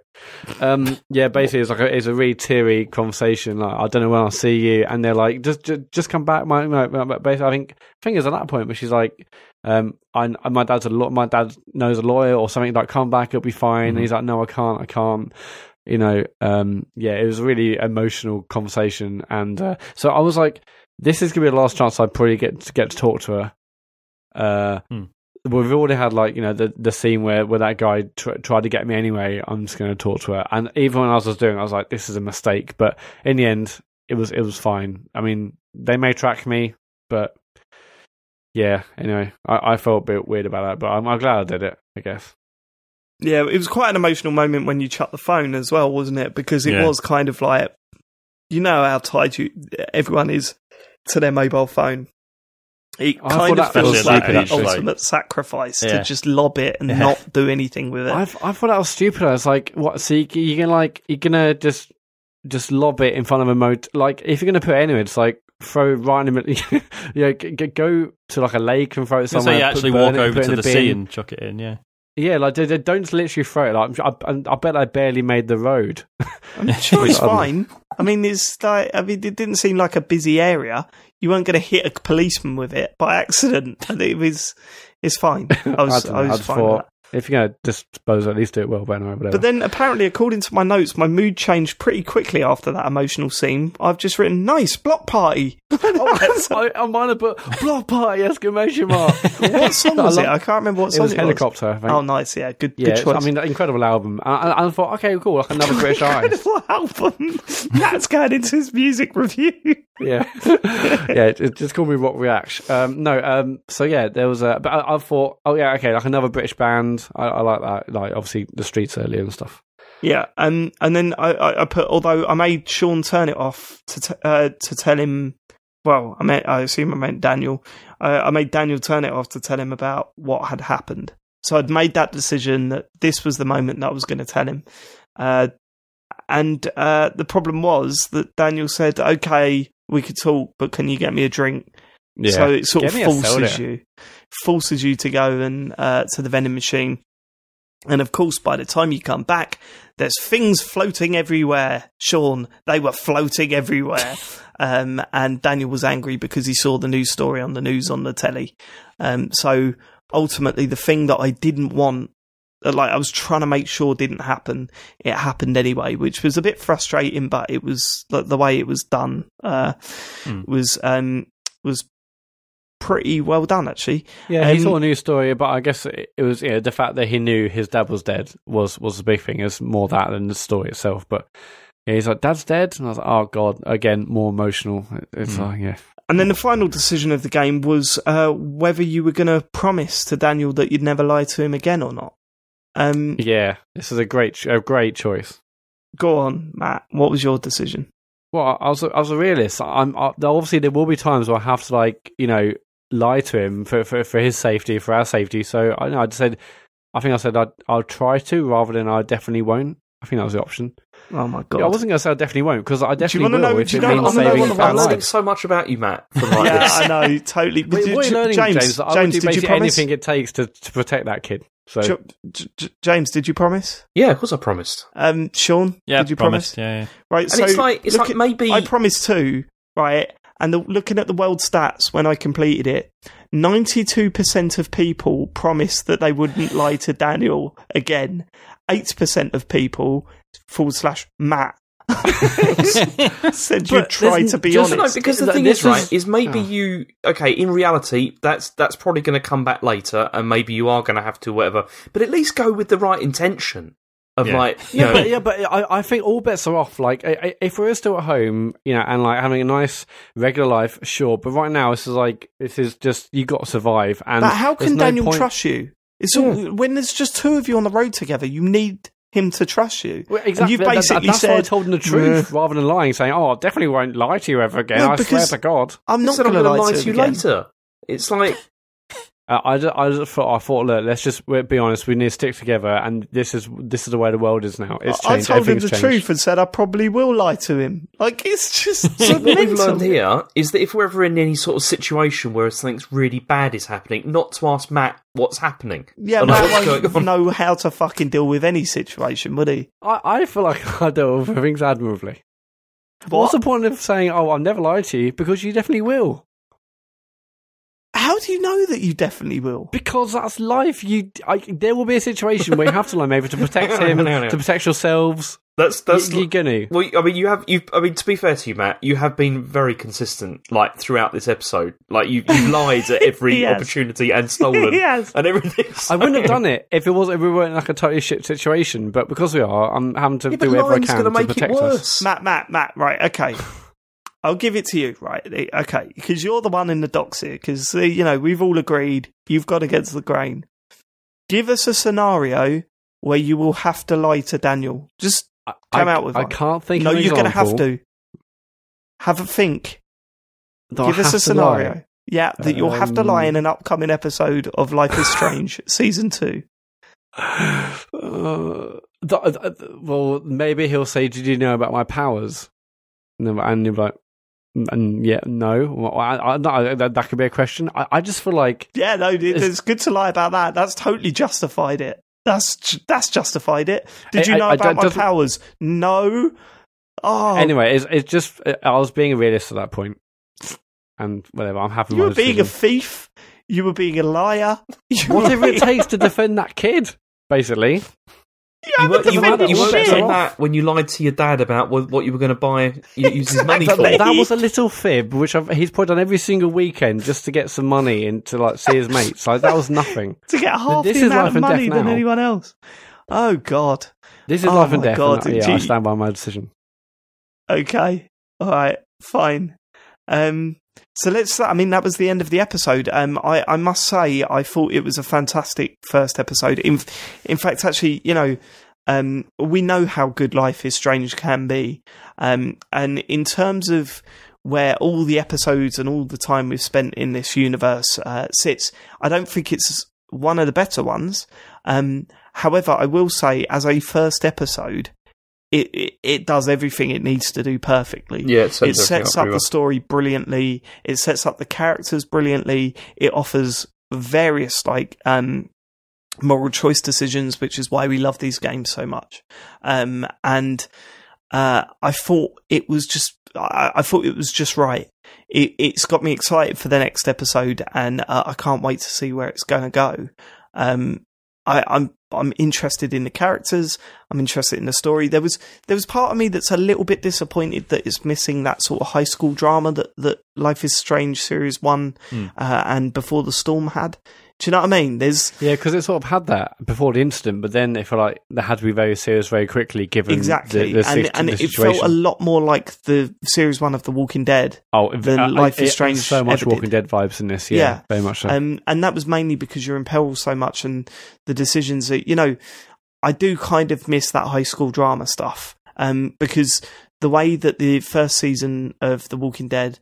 Yeah, basically it's a really teary conversation. Like, I don't know when I'll see you, and they're like, just come back. Basically, I think is at that point, but she's like, my dad knows a lawyer or something. Like, come back, it'll be fine. And he's like, no, I can't. You know, yeah, it was a really emotional conversation, and so I was like, this is gonna be the last chance I probably get to talk to her. We've already had, like, the scene where that guy tried to get me anyway. I'm just going to talk to her, and even when I was doing it, I was like, this is a mistake. But in the end, it was fine. I mean, they may track me, but yeah. Anyway, I felt a bit weird about that, but I'm glad I did it, I guess. Yeah, it was quite an emotional moment when you shut the phone as well, wasn't it? Because it was kind of like, how tied everyone is to their mobile phone. It I kind thought of that feels was like stupid, the actually. ultimate sacrifice Yeah. to just lob it and not do anything with it. I thought that was stupid. I was like, what? So you're gonna just lob it in front of a moat? Like, if you're gonna put it anywhere, it's like throw it right in the middle. Go to like a lake and throw it So somewhere. you actually burn walk it, over put it to in the a bin. sea and chuck it in, yeah. Yeah, like they don't literally throw it. Like I bet they barely made the road. I'm sure it's fine. I mean, it didn't seem like a busy area. You weren't going to hit a policeman with it by accident. And it's fine. I was fine with that. If you're gonna dispose, at least do it well. But anyway, whatever. But then, apparently, according to my notes, my mood changed pretty quickly after that emotional scene. I've just written, nice, block party. I'm mine to put block party, exclamation mark. What song was it? I can't remember what It song was it Helicopter, I think. Oh, nice, yeah, good Yeah, choice. I mean, incredible album. And I thought, okay, cool, like another British Eyes. Incredible album. Matt's going into his music review. Yeah, yeah. It just called me Rock Reaction. So yeah, there was a. But I thought, oh yeah, okay, like another British band. I like that. Like obviously the Streets earlier and stuff. Yeah, and then I put, although I made Sean turn it off to tell him. Well, I assume I meant Daniel. I made Daniel turn it off to tell him about what had happened. So I'd made that decision that this was the moment that I was going to tell him. And the problem was that Daniel said, "Okay, we could talk, but can you get me a drink?" Yeah. So it sort of Get me a forces you to go and to the vending machine. And of course, by the time you come back, there's things floating everywhere. Sean, they were floating everywhere. And Daniel was angry because he saw the news story on the news on the telly. So ultimately, the thing that I didn't want, like I was trying to make sure didn't happen, it happened anyway, which was a bit frustrating, but it was the way it was done was pretty well done, actually. Yeah, he saw a news story, but I guess it was the fact that he knew his dad was dead was the big thing. It's more that than the story itself. But yeah, he's like, "Dad's dead," and I was like, "Oh God!" Again, more emotional. It's like, yeah. And then the final decision of the game was whether you were going to promise to Daniel that you'd never lie to him again or not. Yeah, this is a great choice. Go on, Matt. What was your decision? Well, I was a realist. Obviously there will be times where I have to lie to him for his safety, for our safety. So I said I'll try to rather than I definitely won't. I think that was the option. Oh my God! Yeah, I wasn't going to say I definitely won't because I definitely will. If it means I'm saving learning lives. so much about you, Matt. From like Yeah, this. I know, totally. What are you learning, James? I would James, do did you basically promise? anything it takes to protect that kid. So James, did you promise? Yeah, of course I promised. Sean, Yeah, did you promise? Yeah. Right, And so it's like maybe I promised too, right? And looking at the world stats when I completed it, 92% of people promised that they wouldn't lie to Daniel again. 8% of people / Matt said you'd try to be honest. No, because the thing is maybe you in reality that's probably going to come back later, and maybe you are going to have to whatever. But at least go with the right intention of but I think all bets are off. Like if we're still at home, and like having a nice regular life, sure. But right now, this is just you got to survive. And but how can Daniel trust you? It's when there's just two of you on the road together, you need him to trust you. Well, exactly. And you basically that's said, why I told him the truth rather than lying, saying, "Oh, I definitely won't lie to you ever again." No, I swear to God, I'm not going going to lie to you again. later. It's like I thought, look, let's just be honest. We need to stick together, and this is the way the world is now. It's changed. I told him Everything's the changed. truth and said I probably will lie to him. Like it's just so what we've mental. learned here is that if we're ever in any sort of situation where something really bad is happening, not to ask Matt what's happening. Yeah, Matt won't know how to fucking deal with any situation, would he? I feel like I deal with things admirably. What's the point of saying, "Oh, I'll never lie to you," because you definitely will? How do you know that you definitely will? Because that's life. There will be a situation where you have to lie, maybe to protect him, to protect yourselves. That's you're gonna. Well, I mean, to be fair to you, Matt, you have been very consistent, like throughout this episode. Like you've lied at every Yes. opportunity and stolen Yes. and everything. I wouldn't have done it if we weren't in like a totally shit situation. But because we are, I'm having to but do whatever I lying's can gonna to make it protect worse. us. Matt, right, okay. I'll give it to you, right? Okay, because you're the one in the docks here, because, we've all agreed you've gone against the grain. Give us a scenario where you will have to lie to Daniel. Just come out with one. I can't think No, of an you're going to have example to. Have a think. that I Give us have a to scenario. lie. Yeah, that you'll have to lie in an upcoming episode of Life is Strange season 2. Well, maybe he'll say, "Did you know about my powers?" And you're like, and yeah, no. Well, that could be a question. I just feel like, yeah, no, it's good to lie about that. That's totally justified it. That's justified it. Did you know about my powers? No. Oh. Anyway, it's just I was being a realist at that point, and whatever. I'm happy. You were being a thief. You were being a liar. Whatever it takes to defend that kid, basically. You weren't saying that when you lied to your dad about what you were going to buy, use his money for. That was a little fib, which he's put on every single weekend just to get some money and to like see his mates. Like that was nothing. To get half the amount of money than anyone else. Oh God, this is life and death. God, and, I stand by my decision. Okay, all right, fine. So that was the end of the episode. I must say, I thought it was a fantastic first episode. In fact, actually, we know how good Life is Strange can be. And in terms of where all the episodes and all the time we've spent in this universe sits, I don't think it's one of the better ones. However, I will say, as a first episode, it does everything it needs to do perfectly. Yeah, it sets up the story brilliantly. It sets up the characters brilliantly. It offers various moral choice decisions, which is why we love these games so much. And I thought it was just right. It's got me excited for the next episode, and I can't wait to see where it's going to go. I'm interested in the characters. I'm interested in the story. There was part of me that's a little bit disappointed that it's missing that sort of high school drama that Life is Strange Series 1 and Before the Storm had. Do you know what I mean? Because it sort of had that before the incident, but then it felt like they had to be very serious very quickly given exactly. the it situation. Felt a lot more like the Series 1 of The Walking Dead than Life is Strange. So much Walking Dead vibes in this, yeah, very much so. And that was mainly because you're in peril so much, and the decisions that, I do kind of miss that high school drama stuff, because the way that the first season of The Walking Dead,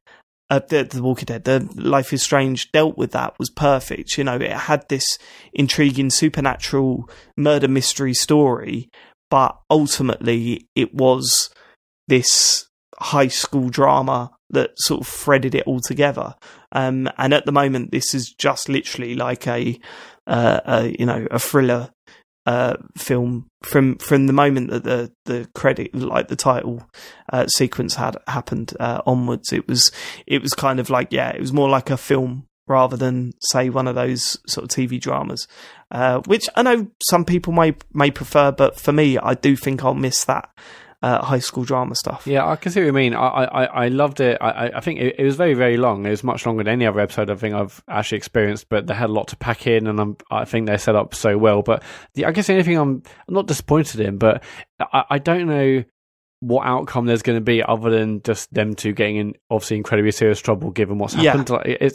the Life is Strange dealt with that was perfect. It had this intriguing supernatural murder mystery story, but ultimately it was this high school drama that sort of threaded it all together. And at the moment, this is just literally like a thriller film from the moment that the credit, like the title sequence had happened onwards. It was kind of like, it was more like a film rather than, say, one of those sort of TV dramas, which I know some people may prefer, but for me, I do think I'll miss that high school drama stuff. Yeah, I can see what you mean. I loved it. I think it was very, very long. It was much longer than any other episode I think I've actually experienced, but they had a lot to pack in, and I think they set up so well. But I guess the only thing I'm not disappointed in, but I don't know what outcome there's going to be other than just them two getting in obviously incredibly serious trouble given what's happened.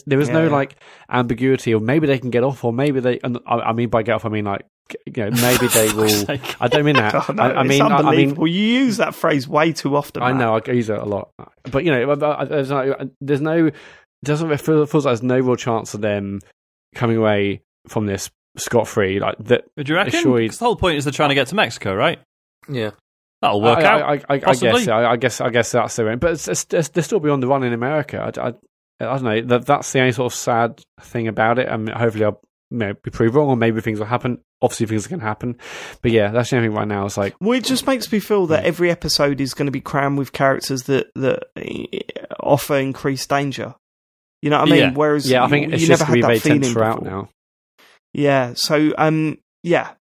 There was no ambiguity, or maybe they can get off, or maybe they. I mean by get off, I mean maybe they will. I don't mean that. Oh, no, I mean, you use that phrase way too often. I know, I use it a lot, but it feels like there's no real chance of them coming away from this scot-free. Like that. Do you reckon? Because the whole point is they're trying to get to Mexico, right? Yeah. That'll work out. I guess that's the way. But they're still beyond the run in America. I don't know. That's the only sort of sad thing about it. I mean, hopefully I'll be proved wrong, or maybe things will happen. Obviously, things can happen. But yeah, that's the only thing right now. It's like, well, it just makes me feel that every episode is going to be crammed with characters that offer increased danger. You know what I mean? Yeah. Whereas I think it's you just never had that feeling throughout before. now. Yeah. So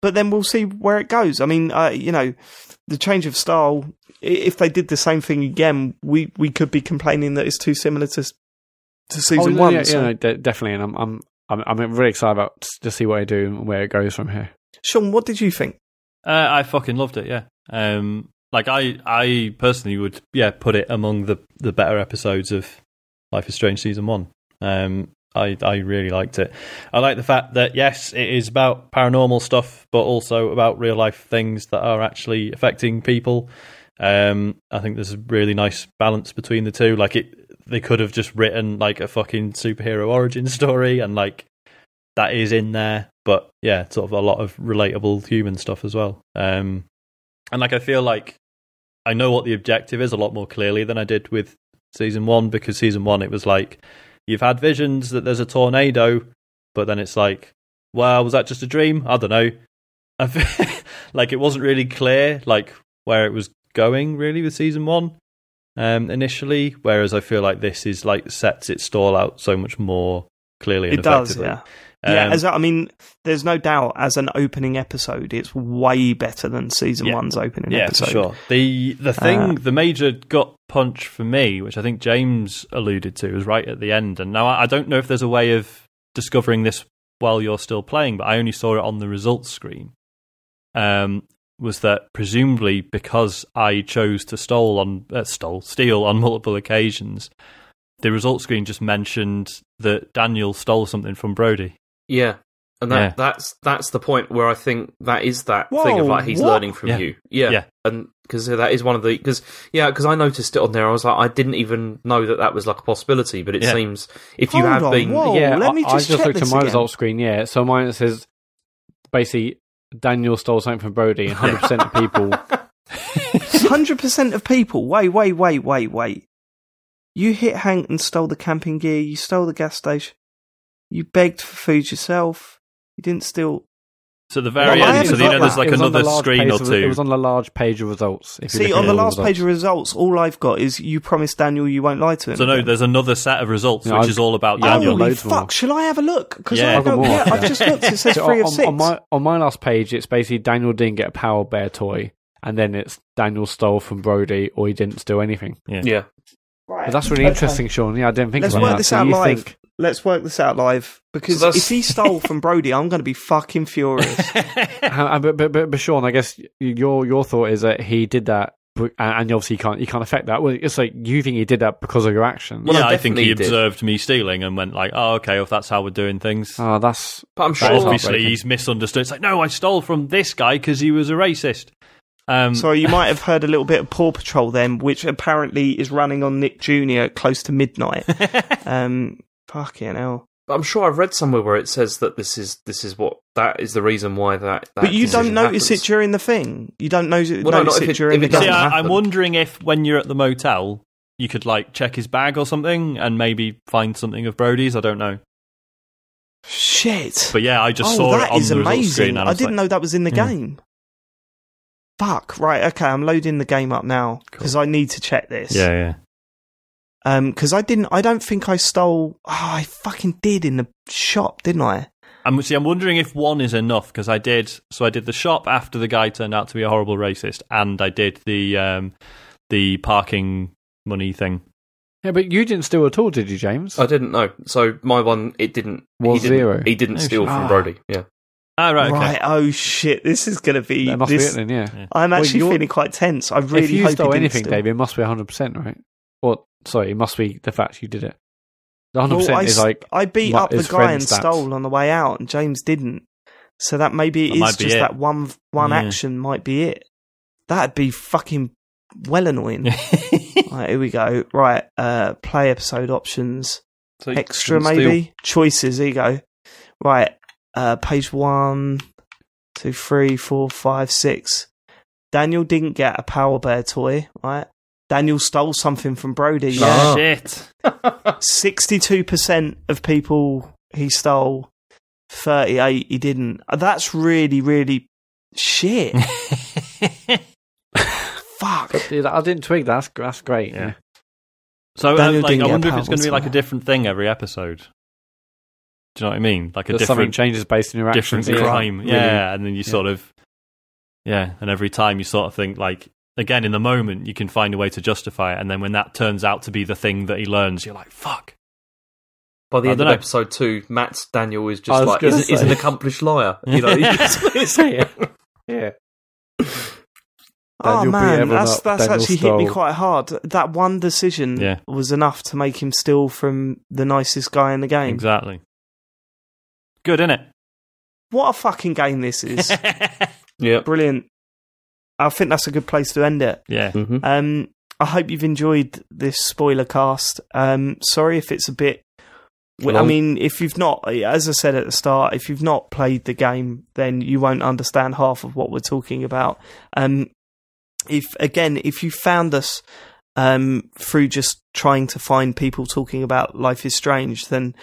but then we'll see where it goes. I mean, the change of style. If they did the same thing again, we could be complaining that it's too similar to season 1. Yeah, definitely. And I'm really excited to see what they do and where it goes from here. Sean, what did you think? I fucking loved it. Yeah. I personally would put it among the better episodes of Life is Strange season 1. I really liked it. I like the fact that, yes, it is about paranormal stuff, but also about real life things that are actually affecting people. I think there's a really nice balance between the two. they could have just written like a fucking superhero origin story, and like that is in there. But yeah, sort of a lot of relatable human stuff as well. And like I feel like I know what the objective is a lot more clearly than I did with season 1, because season 1 it was like you've had visions that there's a tornado, but then it's like, well, was that just a dream? I don't know. Like it wasn't really clear like where it was going really with season 1 initially, whereas I feel like this is like sets its stall out so much more clearly and effectively. Does, yeah. I mean, there's no doubt as an opening episode, it's way better than season 1's opening episode. Yeah, for sure. The thing, the major gut punch for me, which I think James alluded to, was right at the end. And now I don't know if there's a way of discovering this while you're still playing, but I only saw it on the results screen. Was that presumably because I chose to steal on multiple occasions, the results screen just mentioned that Daniel stole something from Brody. Yeah, and that's the point where I think that is that thing of like he's learning from you. Yeah, and because that is one of the because I noticed it on there. I was like, I didn't even know that was like a possibility, but it seems if you have been, let me just I just looked at my results screen. Yeah, so mine says basically Daniel stole something from Brody, and 100% of people. 100% of people. Wait. You hit Hank and stole the camping gear. You stole the gas station. You begged for food yourself. You didn't steal. So the very end, so there's like another screen or two. It was on the large page of results. See, on the last page of results, all I've got is you promised Daniel you won't lie to him. So no, there's another set of results which is all about Daniel. Holy fuck, shall I have a look? Because I've just looked, it says 3 of 6. On my last page, it's basically Daniel didn't get a Power Bear toy, and then it's Daniel stole from Brody, or he didn't steal anything. Yeah. Right. But that's really interesting, Sean. Yeah, I didn't think about that. Let's work this out live. Let's work this out live, because if he stole from Brody, I'm going to be fucking furious. But Sean, I guess your thought is that he did that, and obviously you can't affect that. Well, it's like you think he did that because of your action. Well, yeah, I think he observed me stealing and went like, "Oh, okay, if that's how we're doing things." Oh, that's. But I'm sure obviously he's misunderstood. It's like, no, I stole from this guy because he was a racist. So you might have heard a little bit of Paw Patrol then, which apparently is running on Nick Jr. close to midnight. Fucking hell. But I'm sure I've read somewhere where it says that this is that is the reason why that but you don't notice it during the thing. You don't notice it during the game. See, I'm wondering if when you're at the motel, you could like check his bag or something and maybe find something of Brody's. I don't know. Shit. But yeah, I just saw it on the result screen. I didn't know that was in the game. Fuck. Right, okay, I'm loading the game up now because I need to check this. Yeah. Because I don't think I stole. Oh, I fucking did in the shop, didn't I? I'm wondering if 1 is enough, because I did the shop after the guy turned out to be a horrible racist, and I did the parking money thing. Yeah, but you didn't steal at all, did you, James? I didn't know. So my one, it didn't. Was 0. He didn't steal from Brody. Yeah. Oh, right. Okay. Right. Oh shit! This is going to be. That must be it then. Yeah. I'm actually feeling quite tense. I really if you hope stole he anything, steal. David, it must be 100%, right? Or sorry, it must be the fact you did it. The 100% is like I beat up the guy and stole on the way out, and James didn't. So that maybe it is just that one action might be it. That'd be fucking well annoying. Right, here we go. Right, play episode options, So extra maybe choices. Here you go. Right, page 1, 2, 3, 4, 5, 6. Daniel didn't get a Power Bear toy. Right. Daniel stole something from Brody. Yeah. Shit. 62% of people he stole. 38 he didn't. That's really, really shit. Fuck. But, dude, I didn't twig that. That's great. Yeah. So I wonder if it's going to be like a different thing every episode. Do you know what I mean? Like a different something changes based on your actions. Different crime. Really, and then you sort of and every time you sort of think like, again, in the moment, you can find a way to justify it, and then when that turns out to be the thing that he learns, you're like, fuck. By the end of episode 2, Matt's Daniel is just like, is an accomplished liar. You know, yeah. Oh man, that's actually hit me quite hard. That one decision was enough to make him steal from the nicest guy in the game. Exactly. Good, innit? What a fucking game this is. Yeah. Brilliant. I think that's a good place to end it. Yeah. Mm-hmm. I hope you've enjoyed this spoiler cast. Sorry if it's a bit... I mean, if you've not, as I said at the start, if you've not played the game, then you won't understand half of what we're talking about. If you found us through just trying to find people talking about Life is Strange, then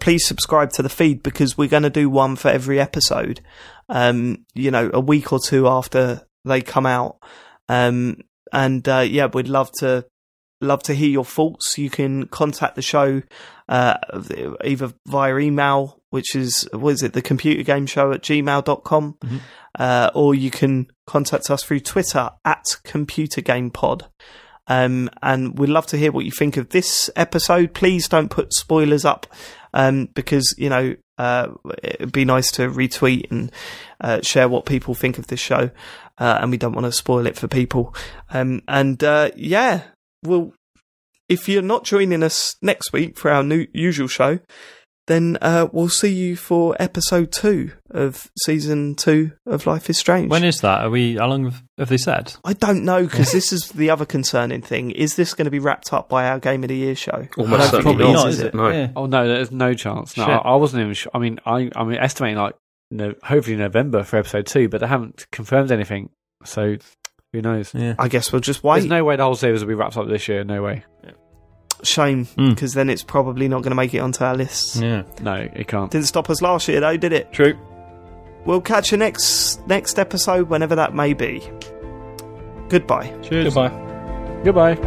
please subscribe to the feed, because we're going to do one for every episode, a week or two after they come out. We'd love to hear your thoughts. You can contact the show either via email, which is, thecomputergameshow@gmail.com, or you can contact us through Twitter @ComputerGamePod. And we'd love to hear what you think of this episode. Please don't put spoilers up, because, it'd be nice to retweet and share what people think of this show, and we don't want to spoil it for people. Well, if you're not joining us next week for our usual show, then we'll see you for episode 2 of season 2 of Life is Strange. When is that? How long have they said? I don't know, because this is the other concerning thing. Is this going to be wrapped up by our Game of the Year show? Almost certainly probably not, is it? No. Yeah. Oh no, there's no chance. No, Shit. I wasn't even sure. I mean, I'm estimating hopefully November for episode 2, but they haven't confirmed anything. So who knows? Yeah. I guess we'll just wait. There's no way the whole series will be wrapped up this year. No way. Shame, because then it's probably not going to make it onto our lists. Yeah. No, it can't. Didn't stop us last year, though, did it? True. We'll catch you next episode, whenever that may be. Goodbye. Cheers. Goodbye. Goodbye.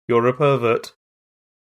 You're a pervert.